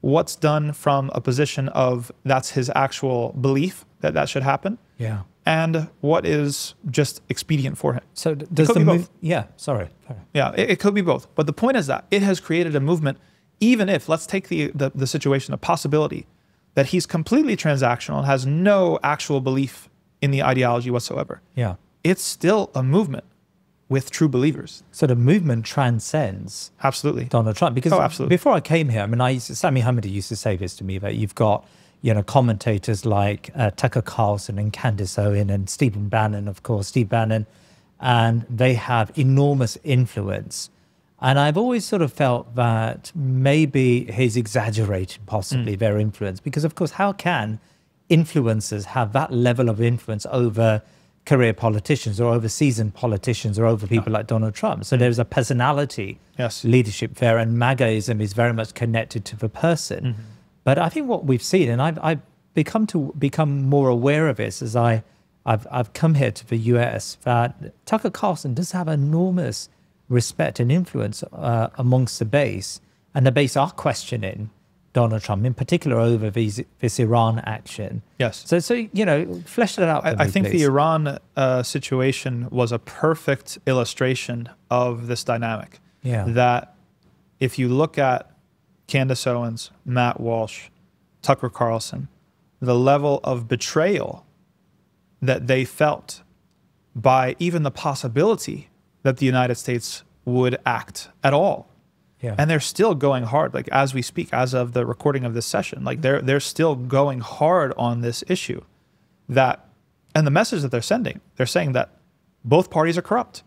what's done from a position of that's his actual belief that should happen. Yeah. And what is just expedient for him. So does the move? Yeah, sorry. Yeah, it could be both. But the point is that it has created a movement, even if, let's take the situation, a possibility that he's completely transactional and has no actual belief in the ideology whatsoever. Yeah. It's still a movement with true believers. So the movement transcends absolutely Donald Trump. Because absolutely. Before I came here, I mean, Sami Hamidi used to say this to me, that you've got commentators like Tucker Carlson and Candace Owen and Steve Bannon, and they have enormous influence. And I've always sort of felt that maybe he's exaggerated possibly their influence, because of course, how can influencers have that level of influence over career politicians or over seasoned politicians or over people like Donald Trump? So there's a personality leadership there, and MAGAism is very much connected to the person. But I think what we've seen, and I've become more aware of this as I've come here to the US, that Tucker Carlson does have enormous respect and influence amongst the base, and the base are questioning Donald Trump, in particular over this Iran action. Yes. So flesh that out for me, I think please. the Iran situation was a perfect illustration of this dynamic. Yeah. That if you look at Candace Owens, Matt Walsh, Tucker Carlson, the level of betrayal that they felt by even the possibility that the United States would act at all. Yeah. And they're still going hard, like as we speak, as of the recording of this session, like they're still going hard on this issue. And the message that they're saying that both parties are corrupt.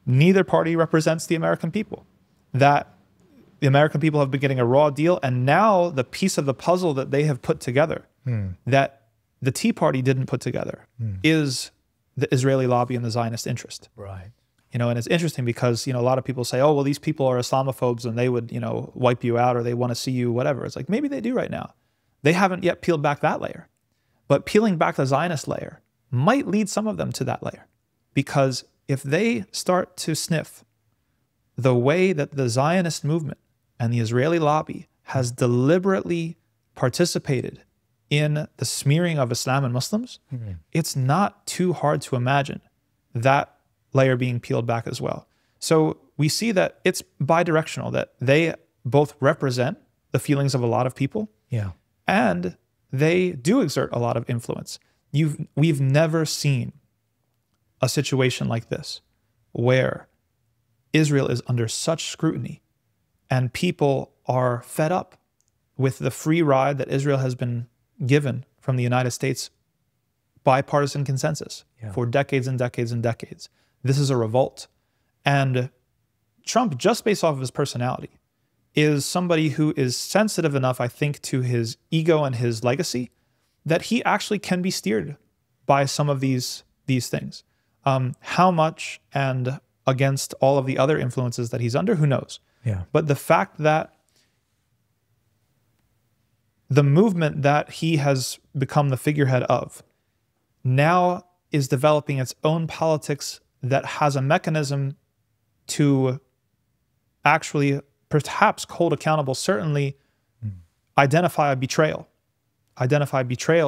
Neither party represents the American people. That the American people have been getting a raw deal, and now the piece of the puzzle that they have put together, that the Tea Party didn't put together, is the Israeli lobby and the Zionist interest. Right. And it's interesting because, a lot of people say, oh, well, these people are Islamophobes and they would, wipe you out, or they want to see you, whatever. It's like, maybe they do right now. They haven't yet peeled back that layer. But peeling back the Zionist layer might lead some of them to that layer. Because if they start to sniff the way that the Zionist movement and the Israeli lobby has deliberately participated in the smearing of Islam and Muslims, it's not too hard to imagine that layer being peeled back as well. So we see that it's bidirectional, that they both represent the feelings of a lot of people, Yeah. and they do exert a lot of influence. We've never seen a situation like this where Israel is under such scrutiny and people are fed up with the free ride that Israel has been given from the United States bipartisan consensus for decades and decades and decades. This is a revolt. And Trump, just based off of his personality, is somebody who is sensitive enough, I think, to his ego and his legacy that he actually can be steered by some of these things. How much and against all of the other influences that he's under, who knows? Yeah. But the fact that the movement that he has become the figurehead of now is developing its own politics that has a mechanism to actually perhaps hold accountable, certainly identify betrayal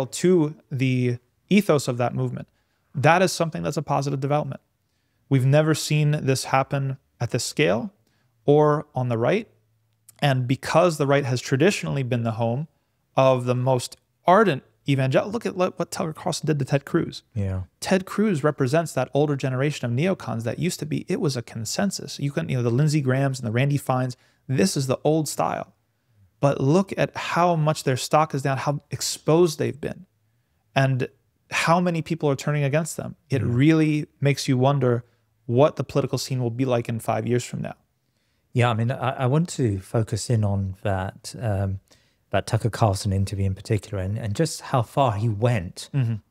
to the ethos of that movement. That is something that's a positive development. We've never seen this happen at this scale or on the right. And because the right has traditionally been the home of the most ardent evangelical, look at what Tucker Carlson did to Ted Cruz. Yeah. Ted Cruz represents that older generation of neocons that used to be, it was a consensus. You can, the Lindsey Grahams and the Randy Fines, this is the old style. But look at how much their stock is down, how exposed they've been, and how many people are turning against them. It really makes you wonder what the political scene will be like in 5 years from now. Yeah, I mean, I want to focus in on that Tucker Carlson interview in particular, and just how far he went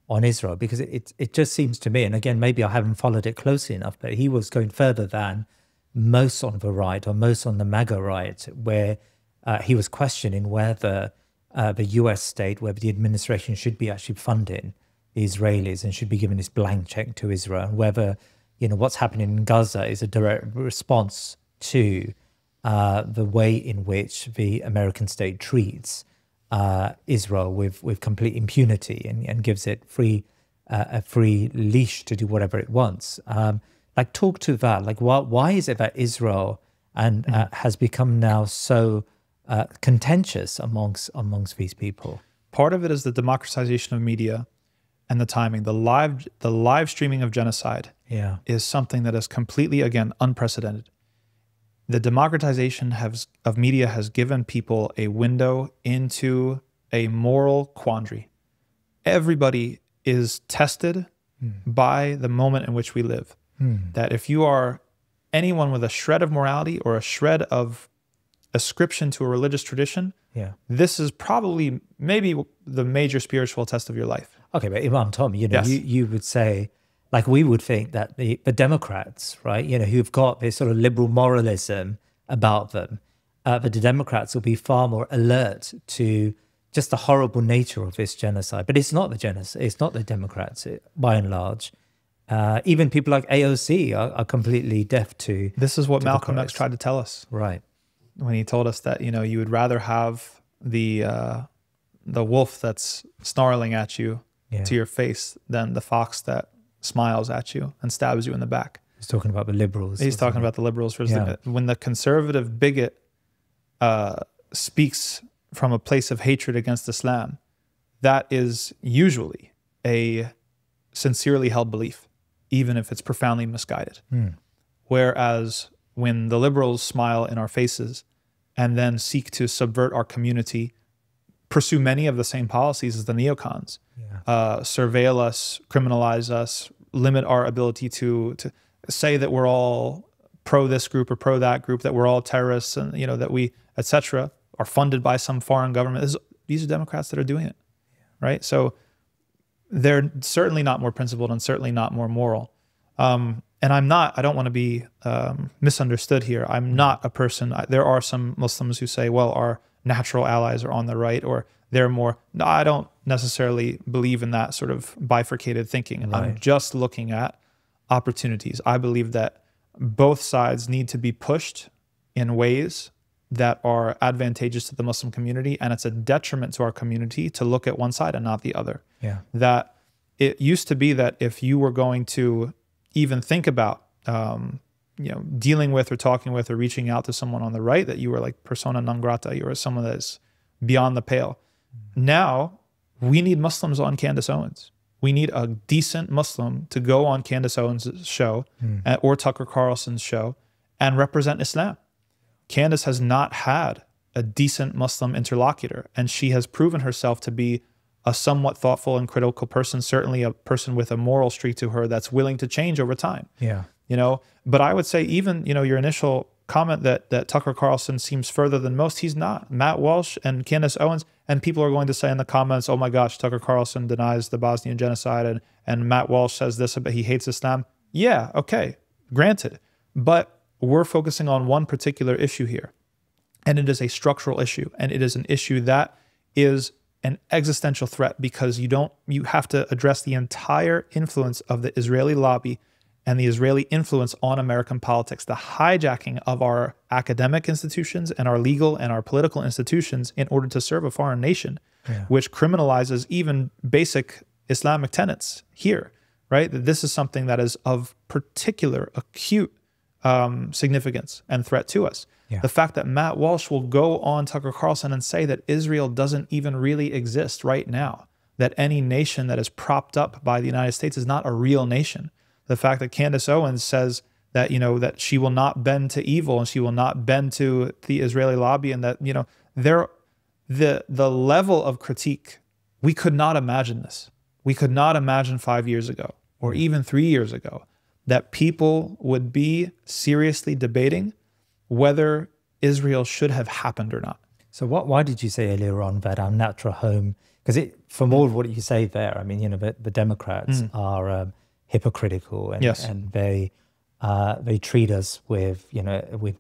on Israel, because it just seems to me, and again, maybe I haven't followed it closely enough, but he was going further than most on the right, or most on the MAGA right, where he was questioning whether the US state, whether the administration should be actually funding the Israelis and should be giving this blank check to Israel, and whether, what's happening in Gaza is a direct response to the way in which the American state treats Israel with complete impunity and gives it a free leash to do whatever it wants. Talk to that. Why is it that Israel has become now so contentious amongst these people? Part of it is the democratization of media and the timing. The live streaming of genocide is something that is completely, again, unprecedented. The democratization of media has given people a window into a moral quandary. Everybody is tested by the moment in which we live. That if you are anyone with a shred of morality or a shred of ascription to a religious tradition, this is probably maybe the major spiritual test of your life. Okay, but Imam Tom, you would say, we would think that the Democrats, right, who've got this sort of liberal moralism about them, the Democrats will be far more alert to just the horrible nature of this genocide. But it's not the genocide. It's not the Democrats, by and large. Even people like AOC are completely deaf to. This is what Malcolm X tried to tell us, right? When he told us that you would rather have the wolf that's snarling at you to your face than the fox that smiles at you and stabs you in the back. He's talking about the liberals. He's talking about the liberals. When the conservative bigot speaks from a place of hatred against Islam, that is usually a sincerely held belief, even if it's profoundly misguided. Whereas when the liberals smile in our faces and then seek to subvert our community, pursue many of the same policies as the neocons, surveil us, criminalize us, limit our ability to say that we're all pro this group or pro that group, that we're all terrorists, and that we, etc., are funded by some foreign government. These are Democrats that are doing it, right? So they're certainly not more principled and certainly not more moral. And I don't want to be misunderstood here. I'm not a person. There are some Muslims who say, well, our natural allies are on the right, or they're more. No, I don't necessarily believe in that sort of bifurcated thinking. Right. I'm just looking at opportunities. I believe that both sides need to be pushed in ways that are advantageous to the Muslim community, and it's a detriment to our community to look at one side and not the other. That it used to be that if you were going to even think about dealing with or talking with or reaching out to someone on the right, that you were like persona non grata, you were someone that's beyond the pale. Now we need Muslims on Candace Owens. We need a decent Muslim to go on Candace Owens' show or Tucker Carlson's show and represent Islam. Candace has not had a decent Muslim interlocutor, and she has proven herself to be a somewhat thoughtful and critical person, certainly a person with a moral streak to her that's willing to change over time. Yeah. But I would say even, your initial comment that Tucker Carlson seems further than most, he's not. Matt Walsh and Candace Owens, and people are going to say in the comments, oh my gosh, Tucker Carlson denies the Bosnian genocide and Matt Walsh says this, but he hates Islam. Yeah, okay, granted. But we're focusing on one particular issue here, and it is a structural issue, and it is an issue that is an existential threat, because you have to address the entire influence of the Israeli lobby and the Israeli influence on American politics, the hijacking of our academic institutions and our legal and our political institutions in order to serve a foreign nation, which criminalizes even basic Islamic tenets here, right? That this is something that is of particular acute significance and threat to us. Yeah. The fact that Matt Walsh will go on Tucker Carlson and say that Israel doesn't even really exist right now, that any nation that is propped up by the United States is not a real nation. The fact that Candace Owens says that, that she will not bend to evil and she will not bend to the Israeli lobby, and that, the level of critique, we could not imagine this. We could not imagine 5 years ago or even 3 years ago that people would be seriously debating whether Israel should have happened or not. So why did you say earlier on that our natural home, because from all of what you say there, I mean, the Democrats are hypocritical and they treat us with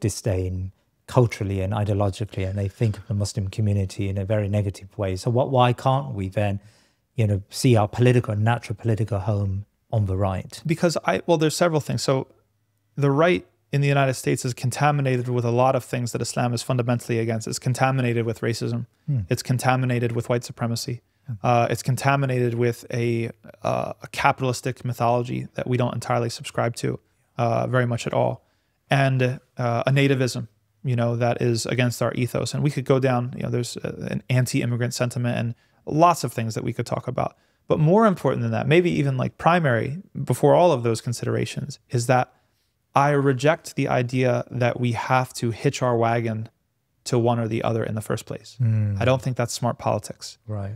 disdain culturally and ideologically, and they think of the Muslim community in a very negative way. So why can't we then, see our natural political home on the right? Because there's several things. So the right in the United States is contaminated with a lot of things that Islam is fundamentally against. It's contaminated with racism. It's contaminated with white supremacy. It's contaminated with a capitalistic mythology that we don't entirely subscribe to very much at all. And a nativism, that is against our ethos. And we could go down, there's an anti-immigrant sentiment and lots of things that we could talk about. But more important than that, maybe even like primary before all of those considerations, is that I reject the idea that we have to hitch our wagon to one or the other in the first place. I don't think that's smart politics. Right.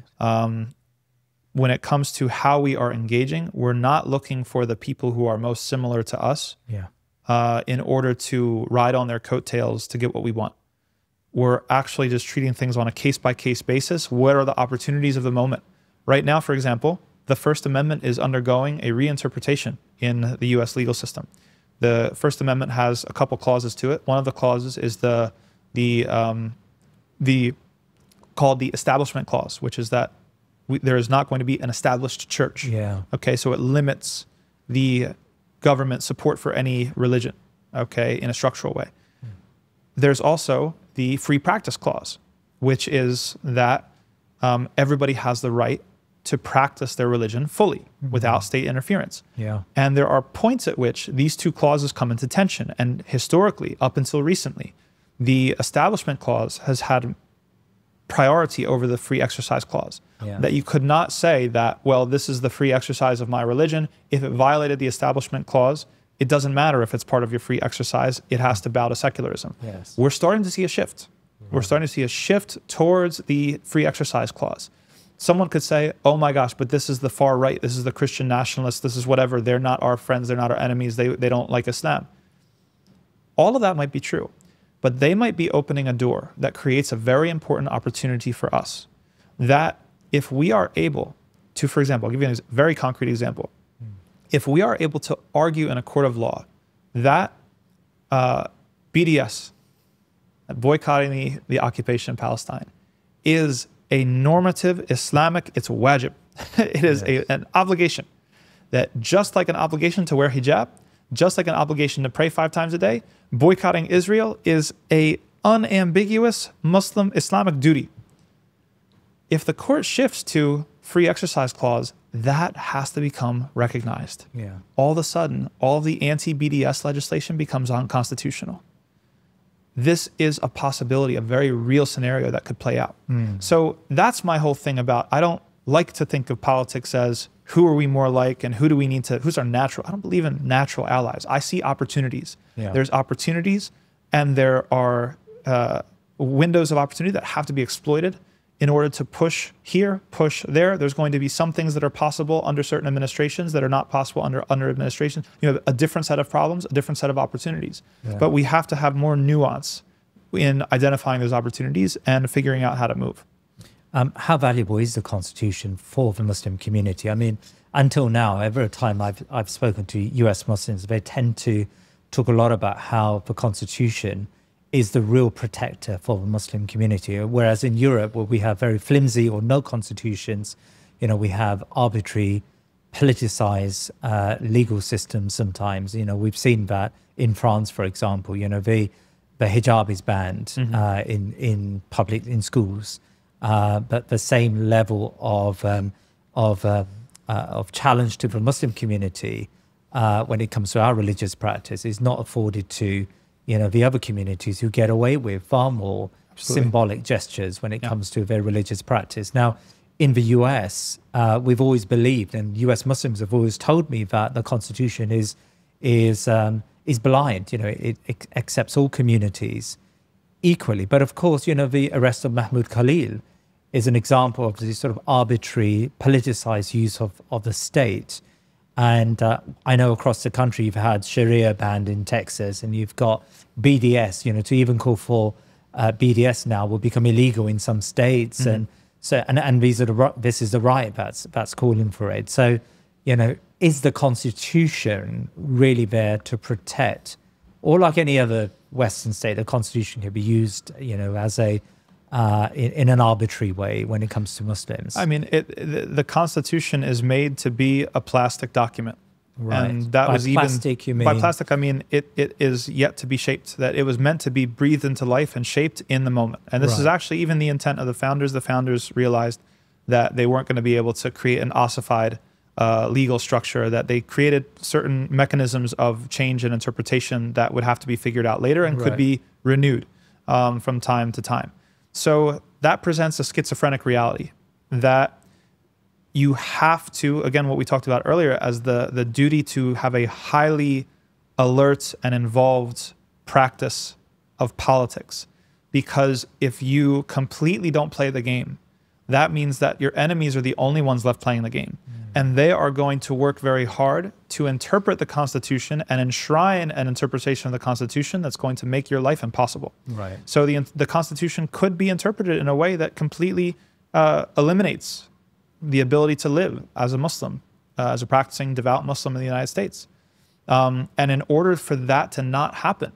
When it comes to how we are engaging, we're not looking for the people who are most similar to us in order to ride on their coattails to get what we want. We're actually just treating things on a case-by-case basis. What are the opportunities of the moment? Right now, for example, the First Amendment is undergoing a reinterpretation in the U.S. legal system. The First Amendment has a couple clauses to it. One of the clauses is called the Establishment Clause, which is that there is not going to be an established church. Yeah. Okay, so it limits the government support for any religion, okay, in a structural way. There's also the Free Practice Clause, which is that everybody has the right to practice their religion fully without state interference. Yeah. And there are points at which these two clauses come into tension. And historically, up until recently, the Establishment Clause has had priority over the Free Exercise Clause. Yeah. That you could not say that, well, this is the free exercise of my religion. If it violated the Establishment Clause, it doesn't matter if it's part of your free exercise. It has to bow to secularism. Yes. We're starting to see a shift. We're starting to see a shift towards the Free Exercise Clause. Someone could say, oh my gosh, but this is the far right. This is the Christian nationalists. This is whatever. They're not our friends. They're not our enemies. They don't like Islam. All of that might be true, but they might be opening a door that creates a very important opportunity for us. That if we are able to, for example, I'll give you a very concrete example. If we are able to argue in a court of law that BDS, boycotting the occupation in Palestine, is a normative Islamic, it's wajib. It is an obligation. That just like an obligation to wear hijab, just like an obligation to pray 5 times a day, boycotting Israel is a unambiguous Muslim Islamic duty. If the court shifts to Free Exercise Clause, that has to become recognized. Yeah. All of a sudden, all of the anti-BDS legislation becomes unconstitutional. This is a possibility, a very real scenario that could play out. So that's my whole thing about, I don't like to think of politics as who are we more like and who do we need to, who's our natural, I don't believe in natural allies. I see opportunities. Yeah. There's opportunities and there are windows of opportunity that have to be exploited in order to push here, push there. There's going to be some things that are possible under certain administrations that are not possible under administrations. You know, a different set of problems, a different set of opportunities. Yeah. But we have to have more nuance in identifying those opportunities and figuring out how to move. How valuable is the Constitution for the Muslim community? I mean, until now, every time I've spoken to US Muslims, they tend to talk a lot about how the Constitution is the real protector for the Muslim community. Whereas in Europe, where we have very flimsy or no constitutions, you know, we have arbitrary, politicized legal systems sometimes. You know, we've seen that in France, for example. You know, the hijab is banned in schools, but the same level of challenge to the Muslim community when it comes to our religious practice is not afforded to, you know, the other communities who get away with far more symbolic gestures when it comes to their religious practice. Now, in the US, we've always believed, and US Muslims have always told me that the Constitution is blind. You know, it accepts all communities equally. But of course, you know, the arrest of Mahmoud Khalil is an example of this sort of arbitrary, politicized use of the state. And I know across the country you've had Sharia banned in Texas, and you've got BDS. You know, to even call for BDS now will become illegal in some states, and so this is the right that's calling for it. So, you know, is the Constitution really there to protect, or like any other Western state, the Constitution can be used, you know, as a in an arbitrary way when it comes to Muslims? I mean, the Constitution is made to be a plastic document. Right. And that by was plastic, even, you mean? by plastic, I mean, it is yet to be shaped, that it was meant to be breathed into life and shaped in the moment. And this is actually even the intent of the founders. The founders realized that they weren't going to be able to create an ossified legal structure, that they created certain mechanisms of change and interpretation that would have to be figured out later and could be renewed from time to time. So that presents a schizophrenic reality that you have to, again, what we talked about earlier, as the duty to have a highly alert and involved practice of politics. Because if you completely don't play the game, that means that your enemies are the only ones left playing the game. And they are going to work very hard to interpret the Constitution and enshrine an interpretation of the Constitution that's going to make your life impossible. Right. So the Constitution could be interpreted in a way that completely eliminates the ability to live as a Muslim, as a practicing devout Muslim in the United States. And in order for that to not happen,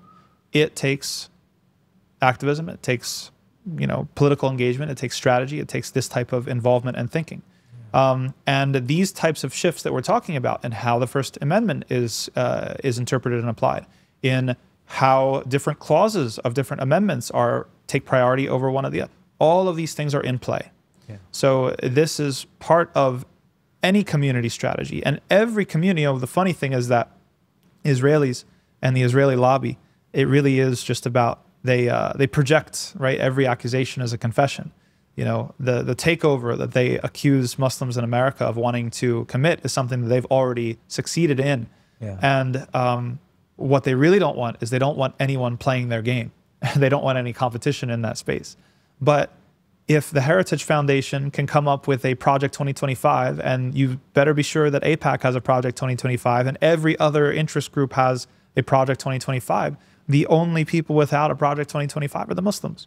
it takes activism, it takes, you know, political engagement, it takes strategy, it takes this type of involvement and thinking. And these types of shifts that we're talking about, and how the First Amendment is interpreted and applied, in how different clauses of different amendments take priority over one of the other, all of these things are in play. Yeah. So this is part of any community strategy, and every community. You know, the funny thing is that Israelis and the Israeli lobby, it really is just about they project, right, every accusation as a confession. You know, the takeover that they accuse Muslims in America of wanting to commit is something that they've already succeeded in. Yeah. And what they really don't want is they don't want anyone playing their game. They don't want any competition in that space. But if the Heritage Foundation can come up with a Project 2025, and you better be sure that AIPAC has a Project 2025, and every other interest group has a Project 2025, the only people without a Project 2025 are the Muslims.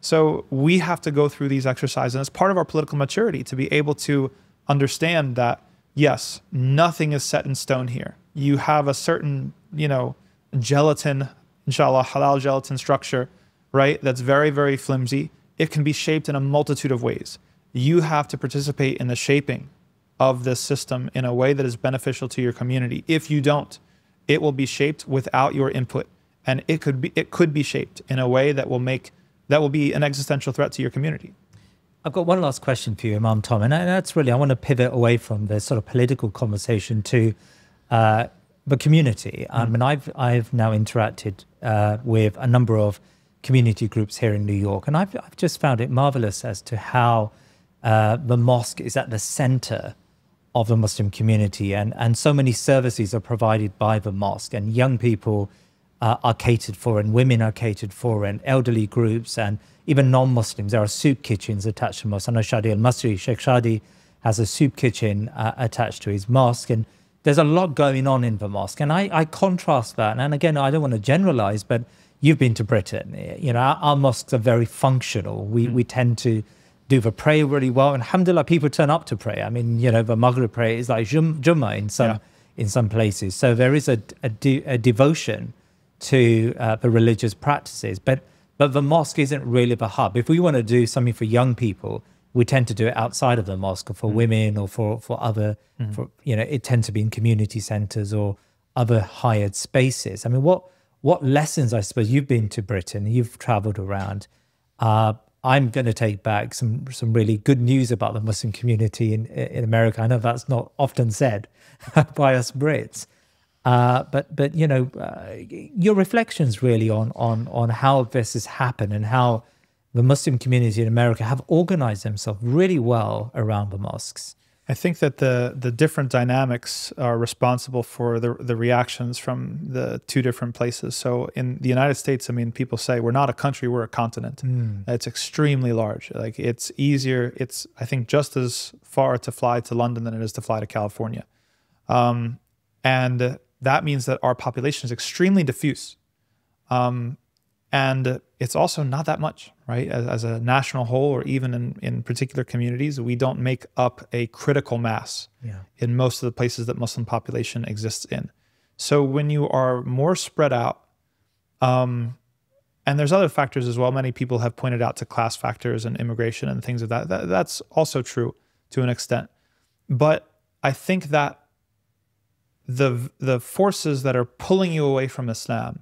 So we have to go through these exercises, and it's part of our political maturity to be able to understand that, yes, nothing is set in stone here. You have a certain, you know, gelatin, inshallah, halal gelatin structure, right? That's very, very flimsy. It can be shaped in a multitude of ways. You have to participate in the shaping of this system in a way that is beneficial to your community. If you don't, it will be shaped without your input, and it could be shaped in a way that will be an existential threat to your community. I've got one last question for you, Imam Tom, and that's really, I want to pivot away from the sort of political conversation to the community. I mean, I've now interacted with a number of community groups here in New York, and I've just found it marvelous as to how the mosque is at the center of the Muslim community, and so many services are provided by the mosque, and young people are catered for, and women are catered for, and elderly groups, and even non-Muslims. There are soup kitchens attached to mosque. I know Shadi al-Masri, Sheikh Shadi, has a soup kitchen attached to his mosque, and there's a lot going on in the mosque. And I contrast that, and again, I don't want to generalize, but you've been to Britain. You know, our mosques are very functional. We tend to do the prayer really well, and alhamdulillah, people turn up to pray. I mean, you know, the Maghrib prayer is like Jummah in some places. So there is a devotion to the religious practices, but the mosque isn't really the hub. If we want to do something for young people, we tend to do it outside of the mosque, or for women, or for other, for, you know, it tends to be in community centers or other hired spaces. I mean, what lessons, I suppose, you've been to Britain, you've traveled around. I'm going to take back some really good news about the Muslim community in America. I know that's not often said by us Brits. But you know, your reflections really on how this has happened, and how the Muslim community in America have organized themselves really well around the mosques. I think that the different dynamics are responsible for the reactions from the two different places. So in the United States, I mean, people say we're not a country, we're a continent. It's extremely large. Like, it's easier. It's, I think, just as far to fly to London than it is to fly to California. And that means that our population is extremely diffuse. And it's also not that much, right? As a national whole, or even in particular communities, we don't make up a critical mass in most of the places that Muslim population exists in. So when you are more spread out, and there's other factors as well. Many people have pointed out to class factors and immigration and things of that. That's also true to an extent. But I think that the forces that are pulling you away from Islam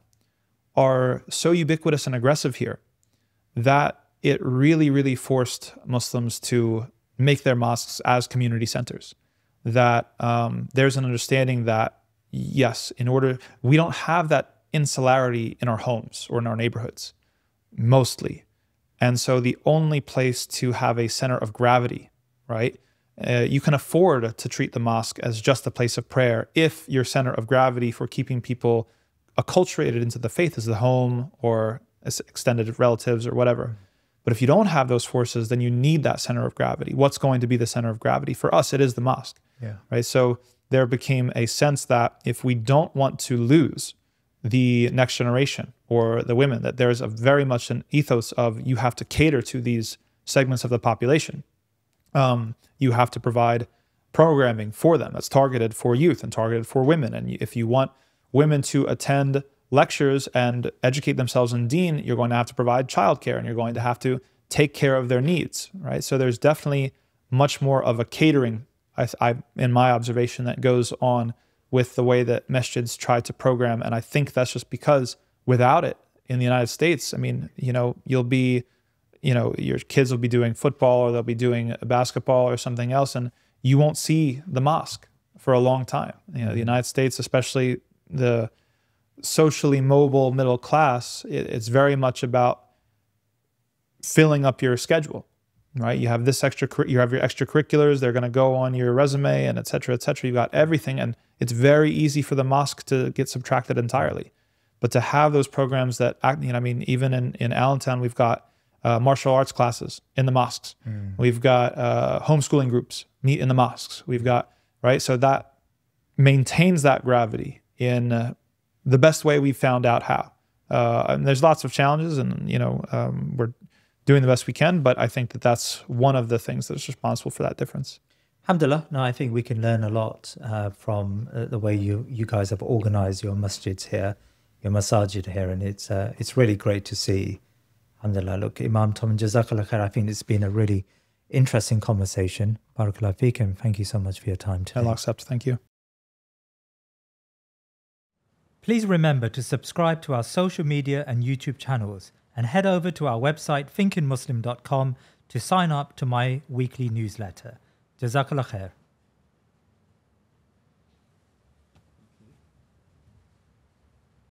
are so ubiquitous and aggressive here that it really, really forced Muslims to make their mosques as community centers. That there's an understanding that, yes, we don't have that insularity in our homes or in our neighborhoods, mostly. And so the only place to have a center of gravity, right? You can afford to treat the mosque as just a place of prayer if your center of gravity for keeping people acculturated into the faith is the home or extended relatives or whatever. But if you don't have those forces, then you need that center of gravity. What's going to be the center of gravity? For us, it is the mosque, right? So there became a sense that if we don't want to lose the next generation or the women, that there's very much an ethos of you have to cater to these segments of the population. You have to provide programming for them that's targeted for youth and targeted for women. And if you want women to attend lectures and educate themselves in deen, you're going to have to provide childcare, and you're going to have to take care of their needs, right? So there's definitely much more of a catering, in my observation, that goes on with the way that masjids try to program. And I think that's just because without it in the United States, I mean, you know, your kids will be doing football, or they'll be doing basketball or something else, and you won't see the mosque for a long time. You know, the United States, especially the socially mobile middle class, it's very much about filling up your schedule, right? You have you have your extracurriculars, they're going to go on your resume, and et cetera, et cetera. You've got everything, and it's very easy for the mosque to get subtracted entirely. But to have those programs that, you know, I mean, even in Allentown, we've got martial arts classes in the mosques. We've got homeschooling groups meet in the mosques. We've got, right? So that maintains that gravity in the best way we've found out how. And there's lots of challenges, and, you know, we're doing the best we can, but I think that that's one of the things that's responsible for that difference. Alhamdulillah. No, I think we can learn a lot from the way you guys have organized your masjids here, your masajid here, and it's really great to see. Alhamdulillah. Look, Imam Tom, Jazakallah khair. I think it's been a really interesting conversation. Barakallah feekum. Thank you so much for your time today. Allah accept. Thank you. Please remember to subscribe to our social media and YouTube channels and head over to our website thinkinmuslim.com to sign up to my weekly newsletter. Jazakallah khair.